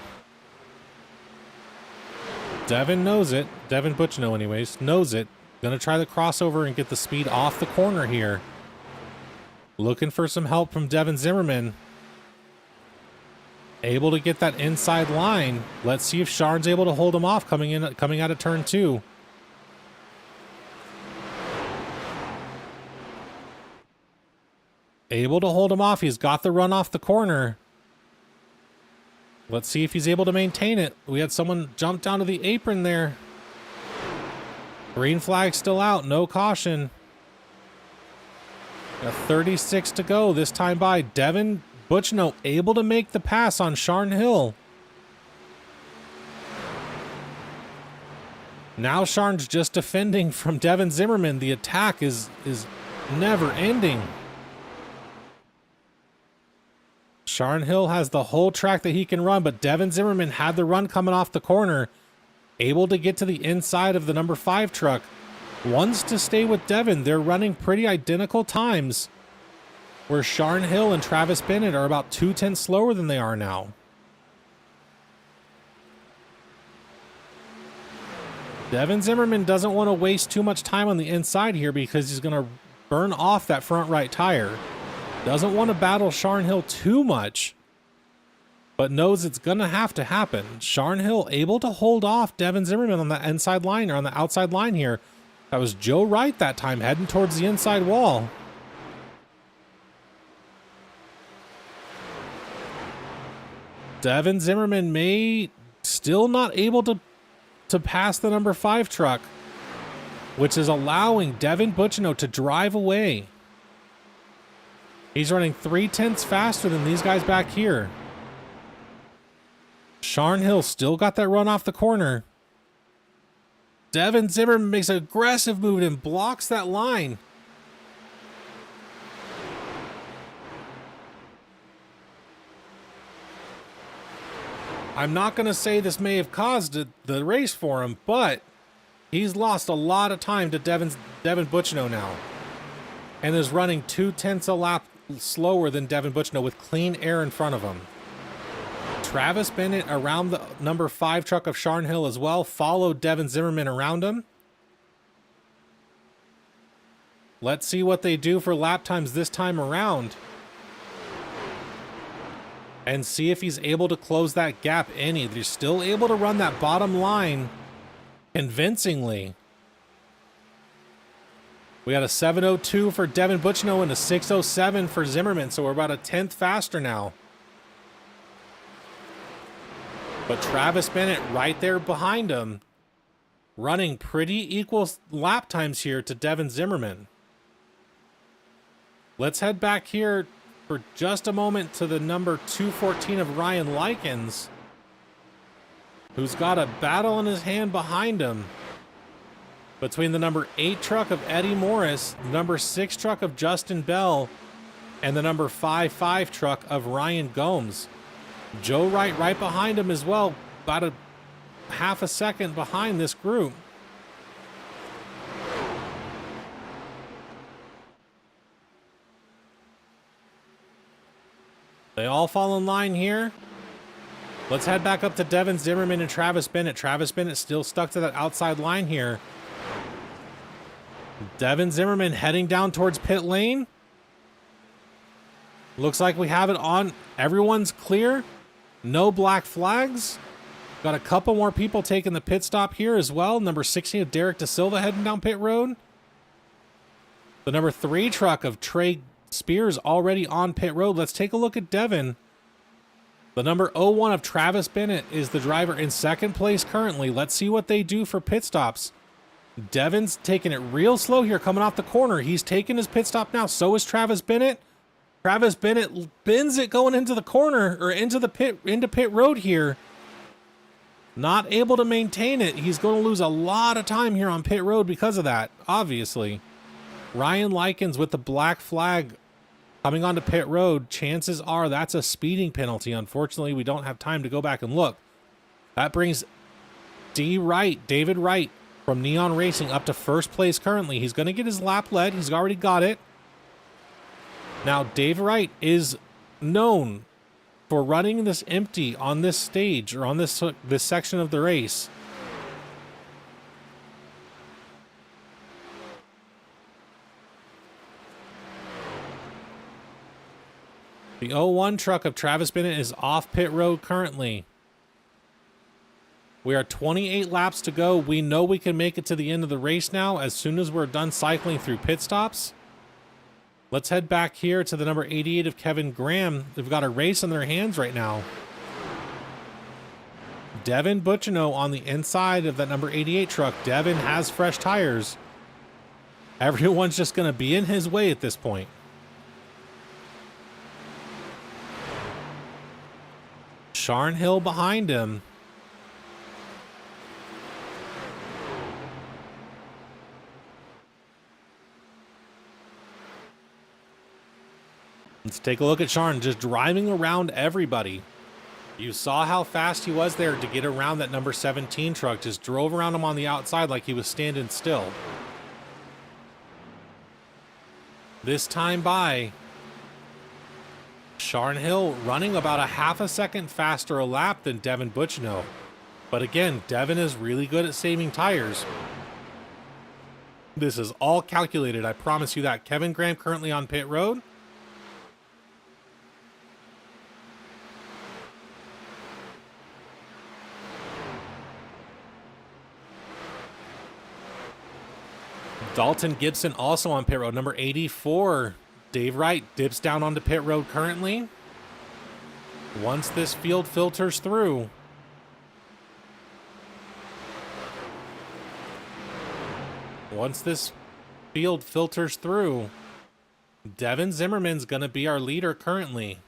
Devin knows it. Devin Butchno, anyways, knows it. Gonna try the crossover and get the speed off the corner here. Looking for some help from Devin Zimmerman. Able to get that inside line. Let's see if Sharn's able to hold him off coming out of turn 2. Able to hold him off. He's got the run off the corner. Let's see if he's able to maintain it. We had someone jump down to the apron there. Green flag still out. No caution. Got 36 to go. This time by Devin Butchno able to make the pass on Sharn Hill. Now Sharn's just defending from Devin Zimmerman. The attack is never ending. Sharn Hill has the whole track that he can run, but Devin Zimmerman had the run coming off the corner. Able to get to the inside of the number 5 truck. Wants to stay with Devin. They're running pretty identical times, where Sharn Hill and Travis Bennett are about 2/10 slower than they are now. Devin Zimmerman doesn't want to waste too much time on the inside here because he's going to burn off that front right tire. Doesn't want to battle Sharn Hill too much, but knows it's going to have to happen. Sharn Hill able to hold off Devin Zimmerman on the inside line, or on the outside line here. That was Joe Wright that time, heading towards the inside wall. Devin Zimmerman may still not able to pass the number 5 truck, which is allowing Devin Butchno to drive away. He's running 3/10 faster than these guys back here. Sharn Hill still got that run off the corner. Devin Zimmerman makes an aggressive move and blocks that line. I'm not going to say this may have caused the race for him, but he's lost a lot of time to Devin Butchno now, and is running 2/10 a lap slower than Devin Butchno with clean air in front of him. Travis Bennett around the number 5 truck of Sharn Hill as well, followed Devin Zimmerman around him. Let's see what they do for lap times this time around, and see if he's able to close that gap any. They're still able to run that bottom line convincingly. We got a 7:02 for Devin Butchno and a 6:07 for Zimmerman, so we're about a 10th faster now. But Travis Bennett right there behind him, running pretty equal lap times here to Devin Zimmerman. Let's head back here for just a moment to the number 214 of Ryan Likens, who's got a battle in his hand behind him between the number 8 truck of Eddie Morris, number 6 truck of Justin Bell, and the number 55 truck of Ryan Gomes. Joe Wright right behind him as well, about a half a second behind this group. They all fall in line here. Let's head back up to Devin Zimmerman and Travis Bennett. Travis Bennett still stuck to that outside line here. Devin Zimmerman heading down towards pit lane. Looks like we have it on. Everyone's clear. No black flags. Got a couple more people taking the pit stop here as well. Number 16 of Derek Da Silva heading down pit road. The number 3 truck of Trey Spears already on pit road. Let's take a look at Devin. The number 01 of Travis Bennett is the driver in second place currently. Let's see what they do for pit stops. Devin's taking it real slow here coming off the corner. He's taking his pit stop now. So is Travis Bennett. Travis Bennett bends it going into the corner or into pit road here. Not able to maintain it. He's going to lose a lot of time here on pit road because of that, obviously. Ryan Likens with the black flag coming onto pit road. Chances are that's a speeding penalty. Unfortunately, we don't have time to go back and look. That brings David Wright from Neon Racing up to first place currently. He's going to get his lap led. He's already got it. Now, Dave Wright is known for running this empty on this stage or on this section of the race. The 01 truck of Travis Bennett is off pit road currently. We are 28 laps to go. We know we can make it to the end of the race now as soon as we're done cycling through pit stops. Let's head back here to the number 88 of Kevin Graham. They've got a race on their hands right now. Devin Butchino on the inside of that number 88 truck. Devin has fresh tires. Everyone's just going to be in his way at this point. Sharn Hill behind him. Let's take a look at Sharn just driving around everybody. You saw how fast he was there to get around that number 17 truck. Just drove around him on the outside like he was standing still. This time by, Sharn Hill running about a half a second faster a lap than Devin Butchino. But again, Devin is really good at saving tires. This is all calculated, I promise you that. Kevin Graham currently on pit road. Dalton Gibson also on pit road. Number 84, Dave Wright, dips down onto pit road currently. Once this field filters through, Devin Zimmerman's going to be our leader currently.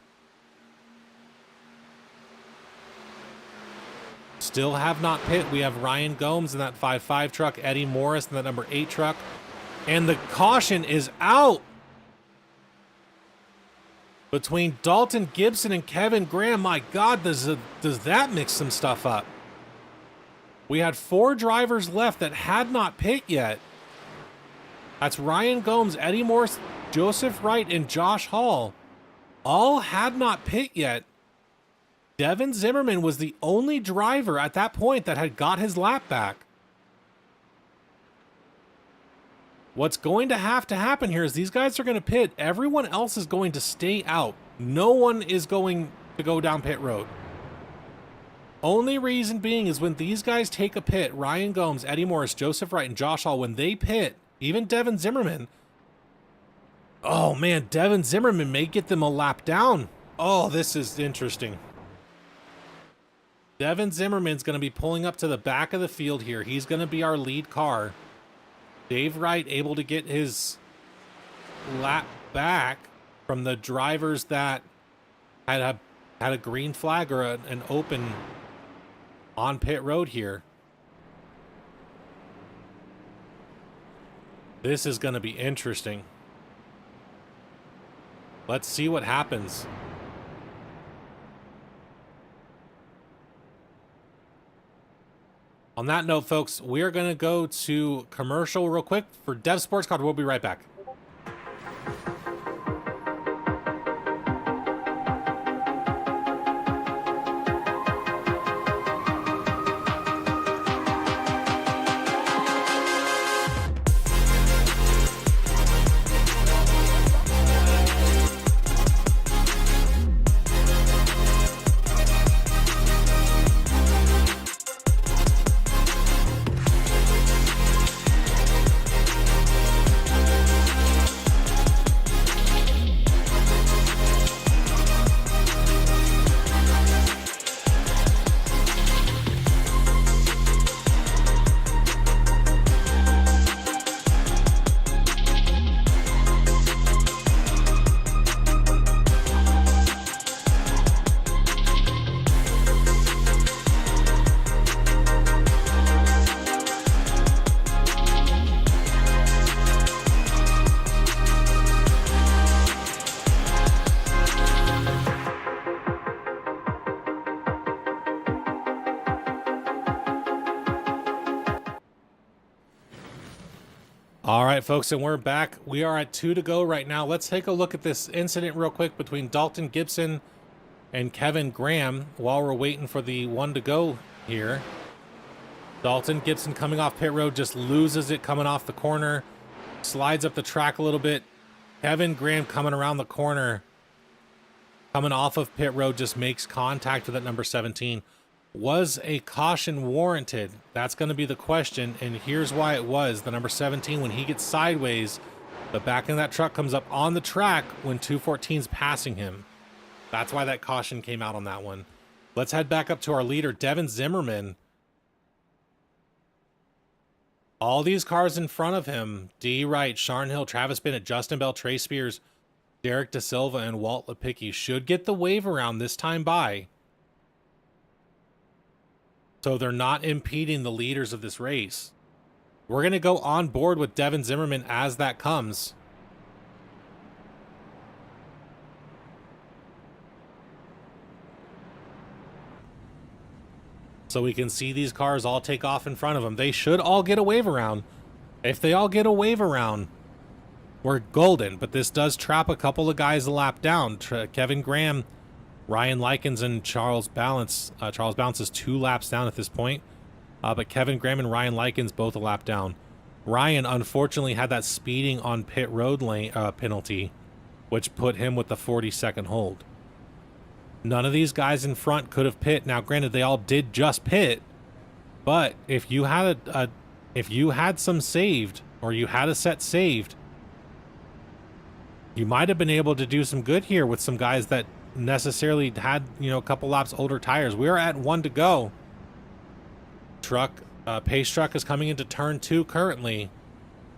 Still have not pit. We have Ryan Gomes in that 5.5 truck, Eddie Morris in that number 8 truck, and the caution is out between Dalton Gibson and Kevin Graham. My God, does that mix some stuff up? We had 4 drivers left that had not pit yet. That's Ryan Gomes, Eddie Morris, Joseph Wright, and Josh Hall. All had not pit yet. Devin Zimmerman was the only driver at that point that had got his lap back. What's going to have to happen here is these guys are going to pit. Everyone else is going to stay out. No one is going to go down pit road. Only reason being is when these guys take a pit, Ryan Gomes, Eddie Morris, Joseph Wright, and Josh Hall, when they pit, even Devin Zimmerman, oh man, Devin Zimmerman may get them a lap down. Oh, this is interesting. Devin Zimmerman's going to be pulling up to the back of the field here. He's going to be our lead car. Dave Wright able to get his lap back from the drivers that had a green flag or an open on pit road here. This is going to be interesting. Let's see what happens. On that note, folks, we are going to go to commercial real quick for Dev Sports Card. We'll be right back. All right, folks, and we're back. We are at 2 to go right now. Let's take a look at this incident real quick between Dalton Gibson and Kevin Graham while we're waiting for the 1 to go here. Dalton Gibson coming off pit road, just loses it coming off the corner, slides up the track a little bit. Kevin Graham coming around the corner, coming off of pit road, just makes contact with that number 17. Was a caution warranted? That's going to be the question, and here's why it was. The number 17, when he gets sideways, the back of that truck comes up on the track when 214's passing him. That's why that caution came out on that one. Let's head back up to our leader, Devin Zimmerman. All these cars in front of him, D. Wright, Sharn Hill, Travis Bennett, Justin Bell, Trey Spears, Derek Da Silva, and Walt Lepicki should get the wave around this time by. So they're not impeding the leaders of this race. We're going to go on board with Devin Zimmerman as that comes. So we can see these cars all take off in front of them. They should all get a wave around. If they all get a wave around, we're golden. But this does trap a couple of guys a lap down. Kevin Graham, Ryan Likens, and Charles Balance. Charles Balance is 2 laps down at this point. But Kevin Graham and Ryan Likens both a lap down. Ryan unfortunately had that speeding on pit road lane penalty, which put him with the 40-second hold. None of these guys in front could have pit. Now, granted, they all did just pit, but if you had if you had some saved, or you had a set saved, you might have been able to do some good here with some guys that necessarily had, you know, a couple laps older tires. We are at 1 to go. Pace truck is coming into turn 2 currently.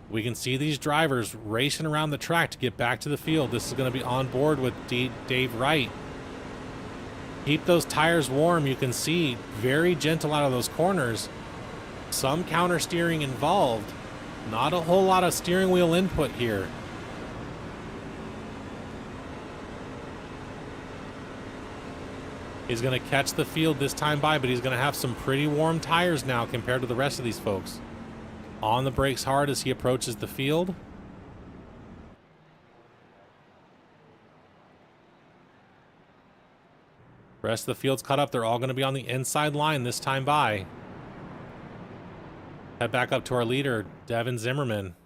We can see these drivers racing around the track to get back to the field. This is going to be on board with Dave Wright. Keep those tires warm. You can see very gentle out of those corners. Some counter steering involved. Not a whole lot of steering wheel input here. He's going to catch the field this time by, but he's going to have some pretty warm tires now compared to the rest of these folks. On the brakes hard as he approaches the field. Rest of the field's caught up. They're all going to be on the inside line this time by. Head back up to our leader, Devin Zimmerman.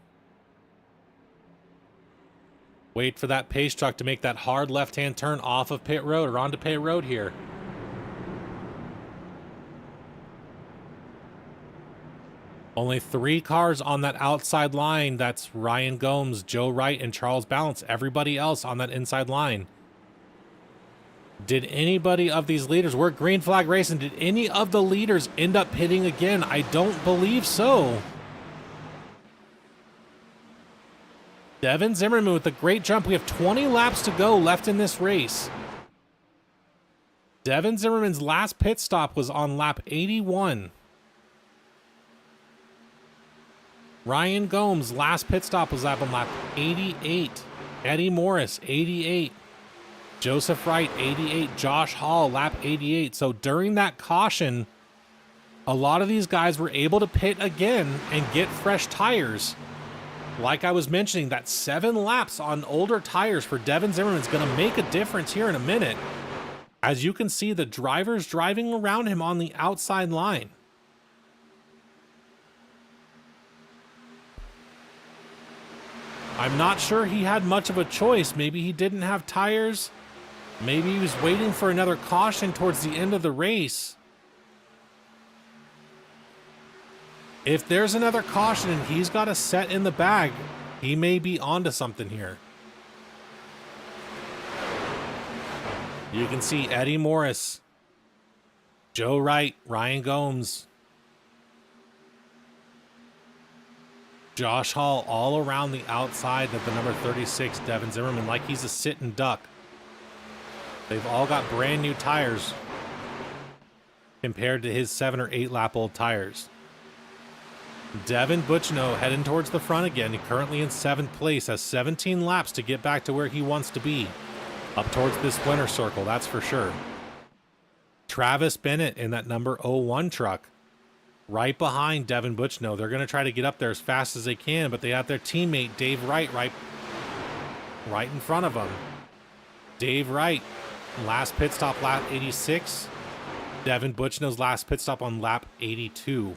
Wait for that pace truck to make that hard left-hand turn off of pit road, or onto pit road here. Only 3 cars on that outside line. That's Ryan Gomes, Joe Wright, and Charles Balance. Everybody else on that inside line. Did anybody of these leaders, we're green flag racing, did any of the leaders end up pitting again? I don't believe so. Devin Zimmerman with a great jump. We have 20 laps to go left in this race. Devin Zimmerman's last pit stop was on lap 81. Ryan Gomes' last pit stop was on lap 88. Eddie Morris, 88. Joseph Wright, 88. Josh Hall, lap 88. So during that caution, a lot of these guys were able to pit again and get fresh tires. Like I was mentioning, that 7 laps on older tires for Devin Zimmerman is going to make a difference here in a minute. As you can see, the drivers driving around him on the outside line. I'm not sure he had much of a choice. Maybe he didn't have tires. Maybe he was waiting for another caution towards the end of the race. If there's another caution and he's got a set in the bag, he may be onto something here. You can see Eddie Morris, Joe Wright, Ryan Gomes, Josh Hall all around the outside of the number 36, Devin Zimmerman, like he's a sitting duck. They've all got brand new tires compared to his 7 or 8 lap old tires. Devin Butchno heading towards the front again. He's currently in 7th place, has 17 laps to get back to where he wants to be. Up towards this winner circle, that's for sure. Travis Bennett in that number 01 truck. Right behind Devin Butchno. They're going to try to get up there as fast as they can, but they have their teammate Dave Wright right in front of them. Dave Wright, last pit stop lap 86. Devin Butchno's last pit stop on lap 82.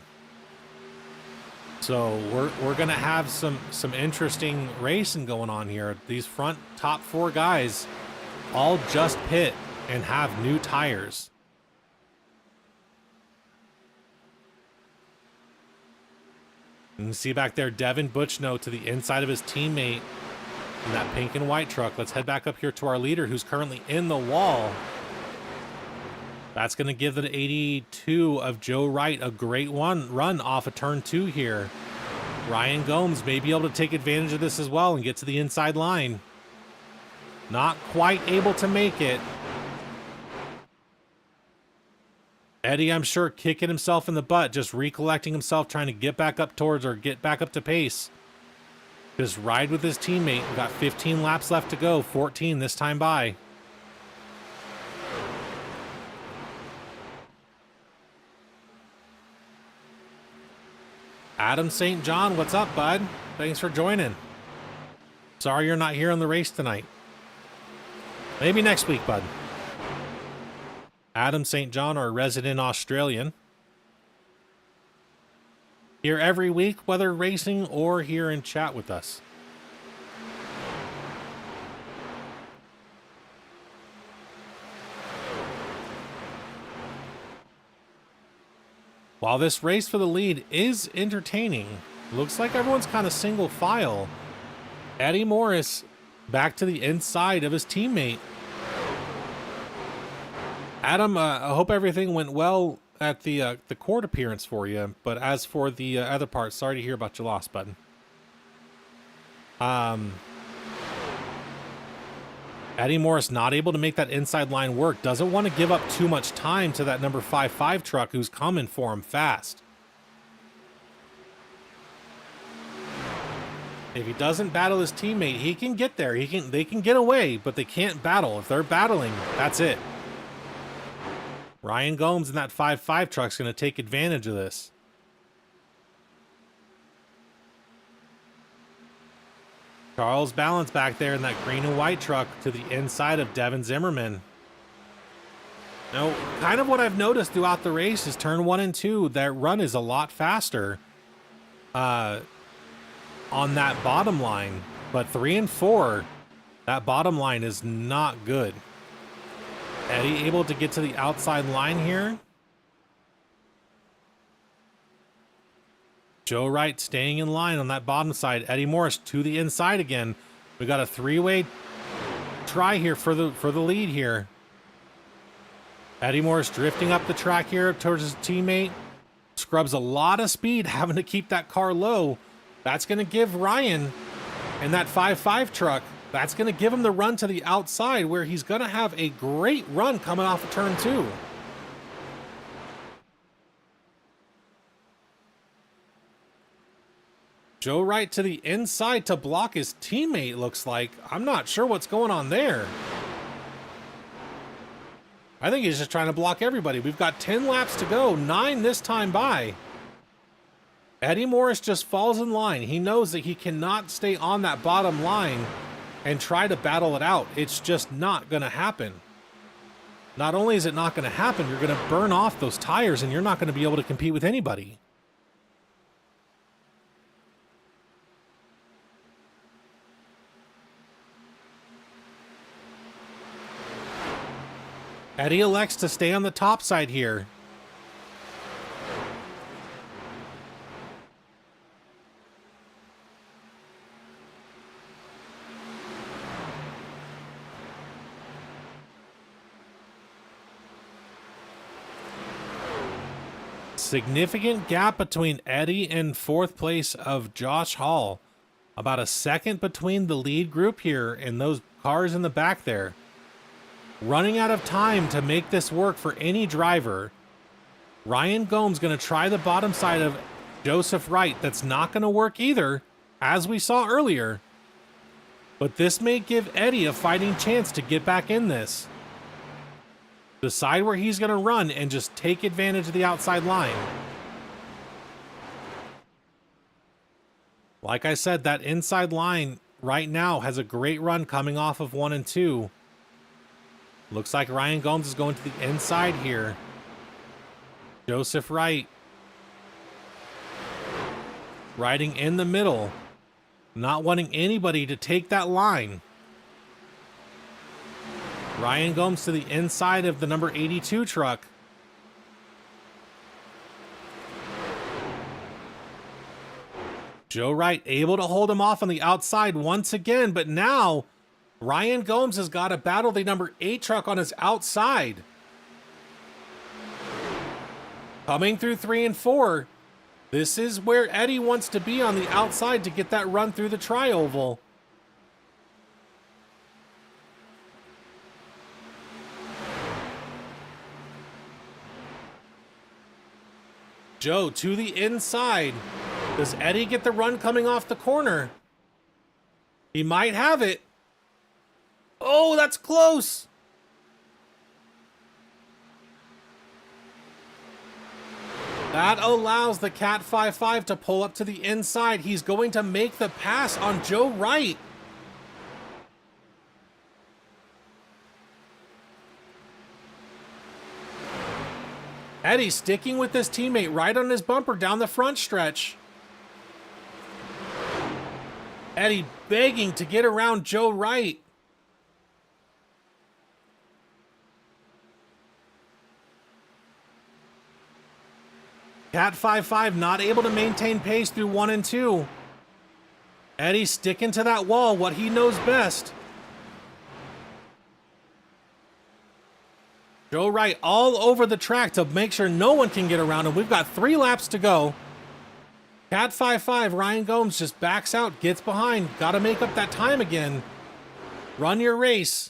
So we're going to have some interesting racing going on here. These front top 4 guys all just pit and have new tires. You can see back there Devin Butchno to the inside of his teammate in that pink and white truck. Let's head back up here to our leader who's currently in the wall. That's going to give the 82 of Joe Wright a great run off of turn 2 here. Ryan Gomes may be able to take advantage of this as well and get to the inside line. Not quite able to make it. Eddie, I'm sure, kicking himself in the butt, just recollecting himself, trying to get back up towards or get back up to pace. Just ride with his teammate. We've got 15 laps left to go, 14 this time by. Adam St. John, what's up, bud? Thanks for joining. Sorry you're not here on the race tonight. Maybe next week, bud. Adam St. John, our resident Australian. Here every week, whether racing or here in chat with us. While this race for the lead is entertaining, looks like everyone's kind of single file. Eddie Morris back to the inside of his teammate. Adam, I hope everything went well at the court appearance for you. But as for the other part, sorry to hear about your loss, button. Eddie Morris not able to make that inside line work. Doesn't want to give up too much time to that number 55 truck who's coming for him fast. If he doesn't battle his teammate, he can get there. They can get away, but they can't battle. If they're battling, that's it. Ryan Gomes in that 5.5 truck's going to take advantage of this. Charles Balance back there in that green and white truck to the inside of Devin Zimmerman. Now, kind of what I've noticed throughout the race is turn 1 and 2, that run is a lot faster on that bottom line. But 3 and 4, that bottom line is not good. Eddie able to get to the outside line here. Joe Wright staying in line on that bottom side. Eddie Morris to the inside again. We got a three-way try here for the lead here. Eddie Morris drifting up the track here towards his teammate. Scrubs a lot of speed, having to keep that car low. That's going to give Ryan in that 5.5 truck, that's going to give him the run to the outside where he's going to have a great run coming off of turn 2. Joe Wright to the inside to block his teammate, looks like. I'm not sure what's going on there. I think he's just trying to block everybody. We've got 10 laps to go, 9 this time by. Eddie Morris just falls in line. He knows that he cannot stay on that bottom line and try to battle it out. It's just not going to happen. Not only is it not going to happen, you're going to burn off those tires and you're not going to be able to compete with anybody. Eddie elects to stay on the top side here. Significant gap between Eddie and fourth place of Josh Hall. About a second between the lead group here and those cars in the back there. Running out of time to make this work for any driver. Ryan Gomes going to try the bottom side of Joseph Wright. That's not going to work either, as we saw earlier. But this may give Eddie a fighting chance to get back in this. Decide where he's going to run and just take advantage of the outside line. Like I said, that inside line right now has a great run coming off of 1 and 2. Looks like Ryan Gomes is going to the inside here. Joseph Wright riding in the middle, not wanting anybody to take that line. Ryan Gomes to the inside of the number 82 truck. Joe Wright able to hold him off on the outside once again, but now Ryan Gomes has got to battle the number 8 truck on his outside. Coming through 3 and 4. This is where Eddie wants to be, on the outside, to get that run through the tri-oval. Joe to the inside. Does Eddie get the run coming off the corner? He might have it. Oh, that's close. That allows the Cat 5-5 to pull up to the inside. He's going to make the pass on Joe Wright. Eddie sticking with this teammate right on his bumper down the front stretch. Eddie begging to get around Joe Wright. Cat 5-5 not able to maintain pace through 1 and 2. Eddie sticking to that wall, what he knows best. Joe Wright all over the track to make sure no one can get around him. We've got 3 laps to go. Cat 5-5, Ryan Gomes just backs out, gets behind. Got to make up that time again. Run your race.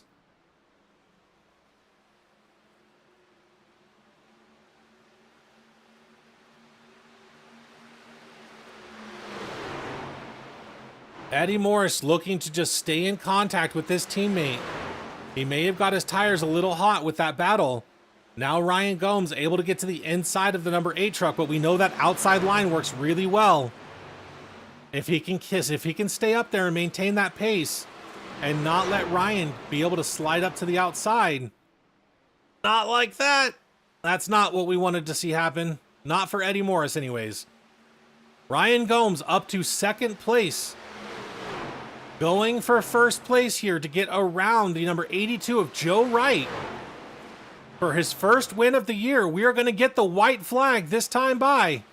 Eddie Morris looking to just stay in contact with this teammate. He may have got his tires a little hot with that battle. Now Ryan Gomes able to get to the inside of the number 8 truck, but we know that outside line works really well. If he can stay up there and maintain that pace and not let Ryan be able to slide up to the outside. Not like that. That's not what we wanted to see happen. Not for Eddie Morris anyways. Ryan Gomes up to 2nd place. Going for first place here to get around the number 82 of Joe Wright. For his first win of the year, we are going to get the white flag this time by.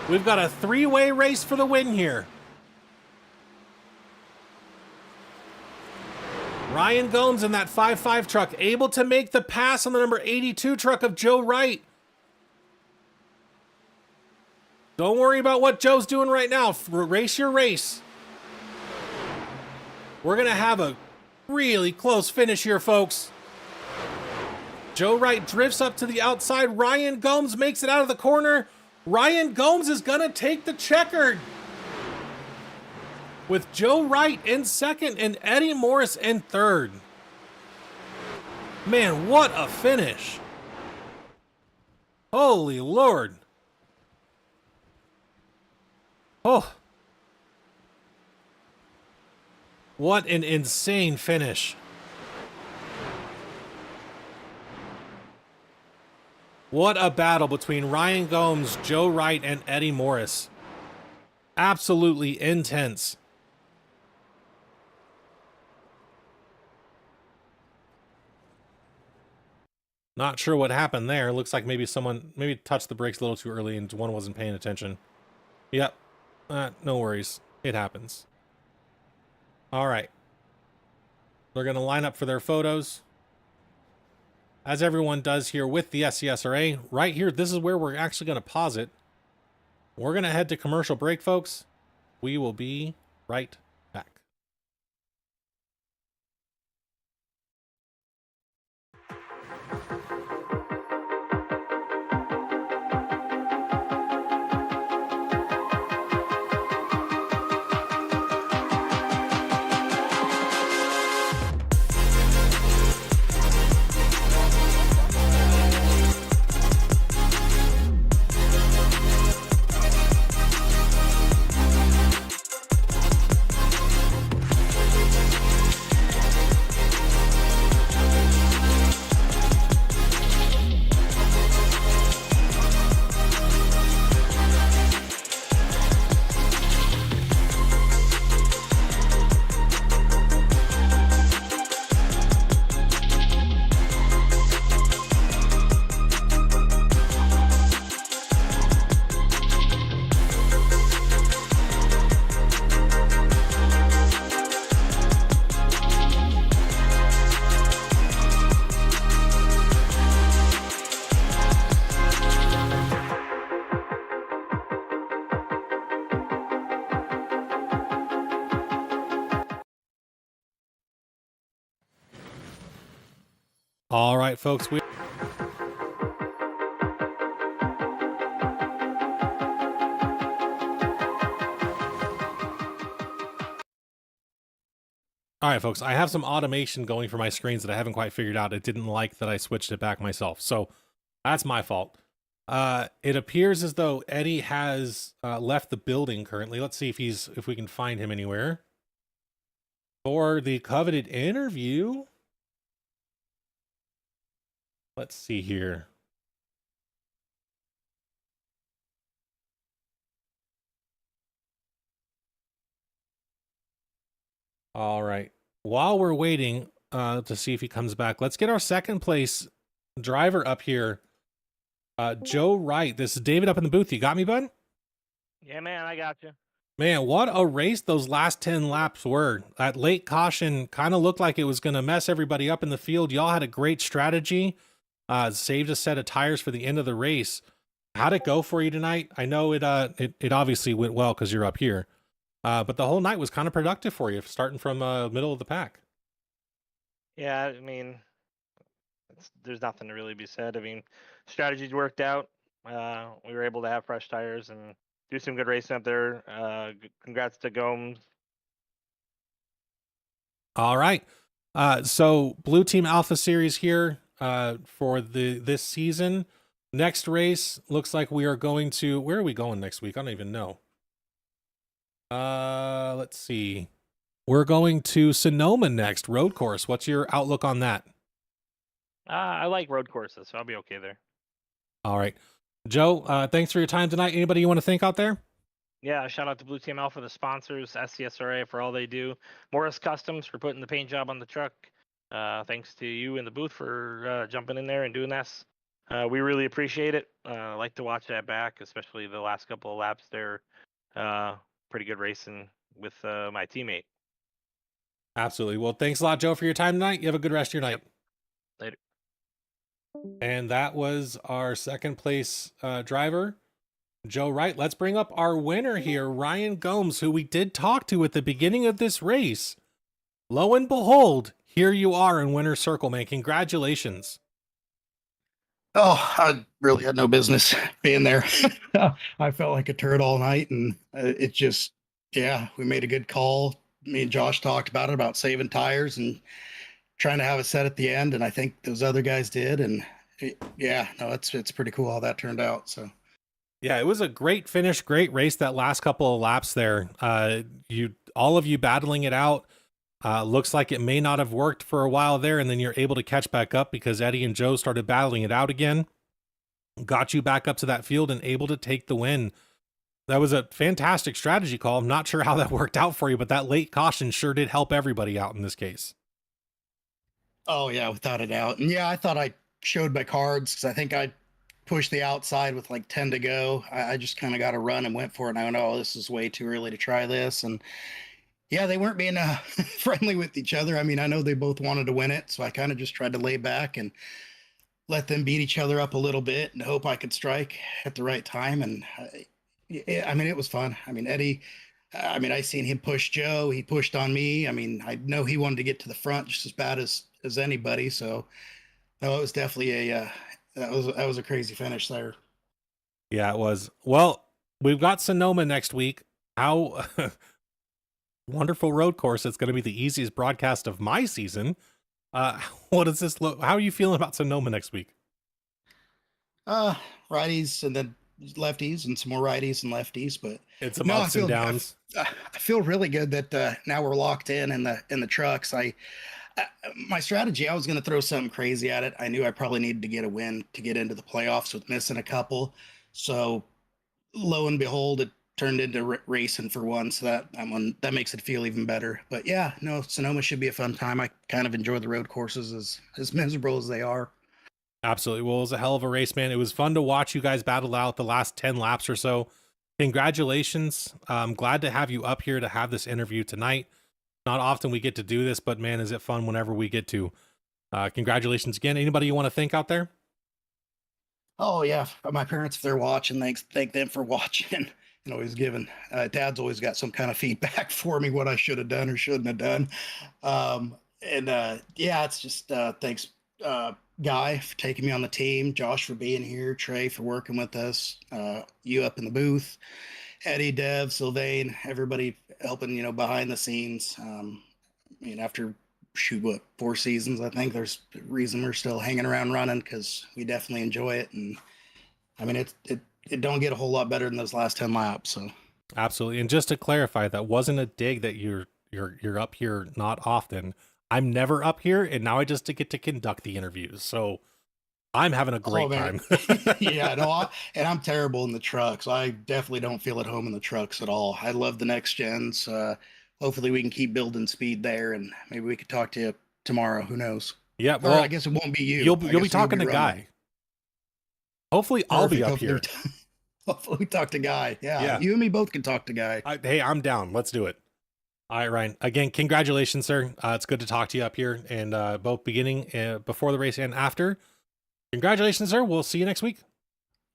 We've got a 3-way race for the win here. Ryan Gomes in that 5-5 truck able to make the pass on the number 82 truck of Joe Wright. Don't worry about what Joe's doing right now. Race your race. We're going to have a really close finish here, folks. Joe Wright drifts up to the outside. Ryan Gomes makes it out of the corner. Ryan Gomes is going to take the checkered with Joe Wright in second and Eddie Morris in third. Man, what a finish. Holy Lord. Oh. What an insane finish. What a battle between Ryan Gomes, Joe Wright, and Eddie Morris. Absolutely intense. Not sure what happened there. Looks like maybe someone touched the brakes a little too early and one wasn't paying attention. Yep. No worries. It happens. All right. They're going to line up for their photos. As everyone does here with the SCSRA, right here, this is where we're actually going to pause it. We're going to head to commercial break, folks. We will be right back. All right, folks. All right, folks, I have some automation going for my screens that I haven't quite figured out. It didn't like that I switched it back myself. So that's my fault. It appears as though Eddie has left the building currently. Let's see if we can find him anywhere for the coveted interview. Let's see here. All right. While we're waiting to see if he comes back, let's get our second place driver up here. Joe Wright. This is David up in the booth. You got me, bud? Yeah, man, I got you. Man, what a race those last 10 laps were. That late caution kind of looked like it was going to mess everybody up in the field. Y'all had a great strategy. Saved a set of tires for the end of the race. How'd it go for you tonight? I know it obviously went well because you're up here. But the whole night was kind of productive for you, starting from middle of the pack. Yeah, I mean, there's nothing to really be said. I mean, strategies worked out. We were able to have fresh tires and do some good racing up there. Congrats to Gomes. All right. So Blue Team Alpha Series here for this season. Next race looks like we are going to, where are we going next week? I don't even know. Let's see. We're going to Sonoma next, road course. What's your outlook on that? I like road courses, so I'll be okay there. All right. Joe, thanks for your time tonight. Anybody you want to thank out there? Yeah, shout out to Blue Team Alpha, the sponsors, SCSRA for all they do, Morris Customs for putting the paint job on the truck. Thanks to you in the booth for jumping in there and doing this. We really appreciate it. I like to watch that back, especially the last couple of laps there. Pretty good racing with my teammate. Absolutely. Well, thanks a lot, Joe, for your time tonight. You have a good rest of your night. Yep. Later. And that was our second place driver, Joe Wright. Let's bring up our winner here, Ryan Gomes, who we did talk to at the beginning of this race. Lo and behold, here you are in winner's circle, man. Congratulations. Oh, I really had no business being there. I felt like a turd all night, and it just, yeah, we made a good call. Me and Josh talked about saving tires and trying to have a set at the end, and I think those other guys did. And yeah, no, it's pretty cool how that turned out. So Yeah, it was a great finish, great race that last couple of laps there. All of you battling it out. Looks like it may not have worked for a while there, and then you're able to catch back up because Eddie and Joe started battling it out again. Got you back up to that field and able to take the win. That was a fantastic strategy call. I'm not sure how that worked out for you, but that late caution sure did help everybody out in this case. oh yeah, without a doubt. And yeah, I thought I showed my cards because I think I pushed the outside with like 10 to go. I just kind of got a run and went for it. And I went, oh, this is way too early to try this. And yeah, they weren't being friendly with each other. I mean, I know they both wanted to win it, so I kind of just tried to lay back and let them beat each other up a little bit and hope I could strike at the right time. And I mean, it was fun. I mean, Eddie, I mean, I seen him push Joe. He pushed on me. I mean, I know he wanted to get to the front just as bad as anybody. So no, it was definitely that was a crazy finish there. Yeah, it was. Well, we've got Sonoma next week. How wonderful road course. It's going to be the easiest broadcast of my season. What does this look? How are you feeling about Sonoma next week? Righties and then lefties and some more righties and lefties, but It's some ups and downs. I feel really good that now we're locked in the trucks. My strategy, I was going to throw something crazy at it. I knew I probably needed to get a win to get into the playoffs with missing a couple. So lo and behold, it turned into racing for one. So that makes it feel even better. But yeah, no, Sonoma should be a fun time. I kind of enjoy the road courses as miserable as they are. Absolutely. Well, it was a hell of a race, man. It was fun to watch you guys battle out the last 10 laps or so. Congratulations. I'm glad to have you up here to have this interview tonight. Not often we get to do this, but man, is it fun whenever we get to. Congratulations again. Anybody you want to thank out there? Oh yeah, my parents, if they're watching, thank them for watching and always giving. Dad's always got some kind of feedback for me what I should have done or shouldn't have done. Yeah, it's just thanks, Guy, for taking me on the team, Josh for being here, Trey for working with us, you up in the booth, Eddie, Dev, Sylvain, everybody helping, behind the scenes. I mean, after what, 4 seasons, I think there's a reason we're still hanging around running because we definitely enjoy it. And I mean, it don't get a whole lot better than those last 10 laps. So Absolutely. And just to clarify, that wasn't a dig that you're up here not often. I'm never up here, and now I just get to conduct the interviews. So I'm having a great time. Yeah, no, I'm terrible in the trucks. I definitely don't feel at home in the trucks at all. I love the next gens. Hopefully we can keep building speed there, and maybe we could talk to you tomorrow. Who knows? Yeah, well, I guess it won't be you. You'll be talking to Guy. Hopefully I'll be up here. Hopefully we talk to Guy. Yeah, you and me both can talk to Guy. Hey, I'm down. Let's do it. All right, Ryan. Again, congratulations, sir. It's good to talk to you up here, and both beginning, before the race and after. Congratulations, sir. We'll see you next week.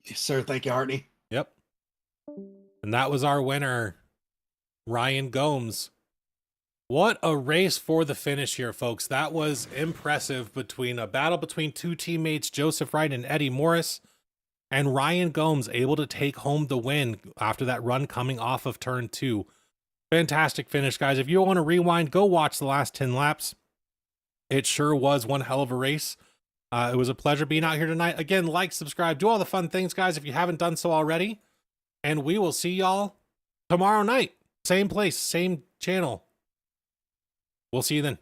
Yes, sir. Thank you, Hartney. Yep. And that was our winner, Ryan Gomes. What a race for the finish here, folks. That was impressive. Between a battle between two teammates, Joseph Wright and Eddie Morris, and Ryan Gomes able to take home the win after that run coming off of turn 2. Fantastic finish, guys. If you want to rewind, go watch the last 10 laps. It sure was one hell of a race. It was a pleasure being out here tonight. Again, like, subscribe, do all the fun things, guys, if you haven't done so already. And we will see y'all tomorrow night. Same place, same channel. We'll see you then.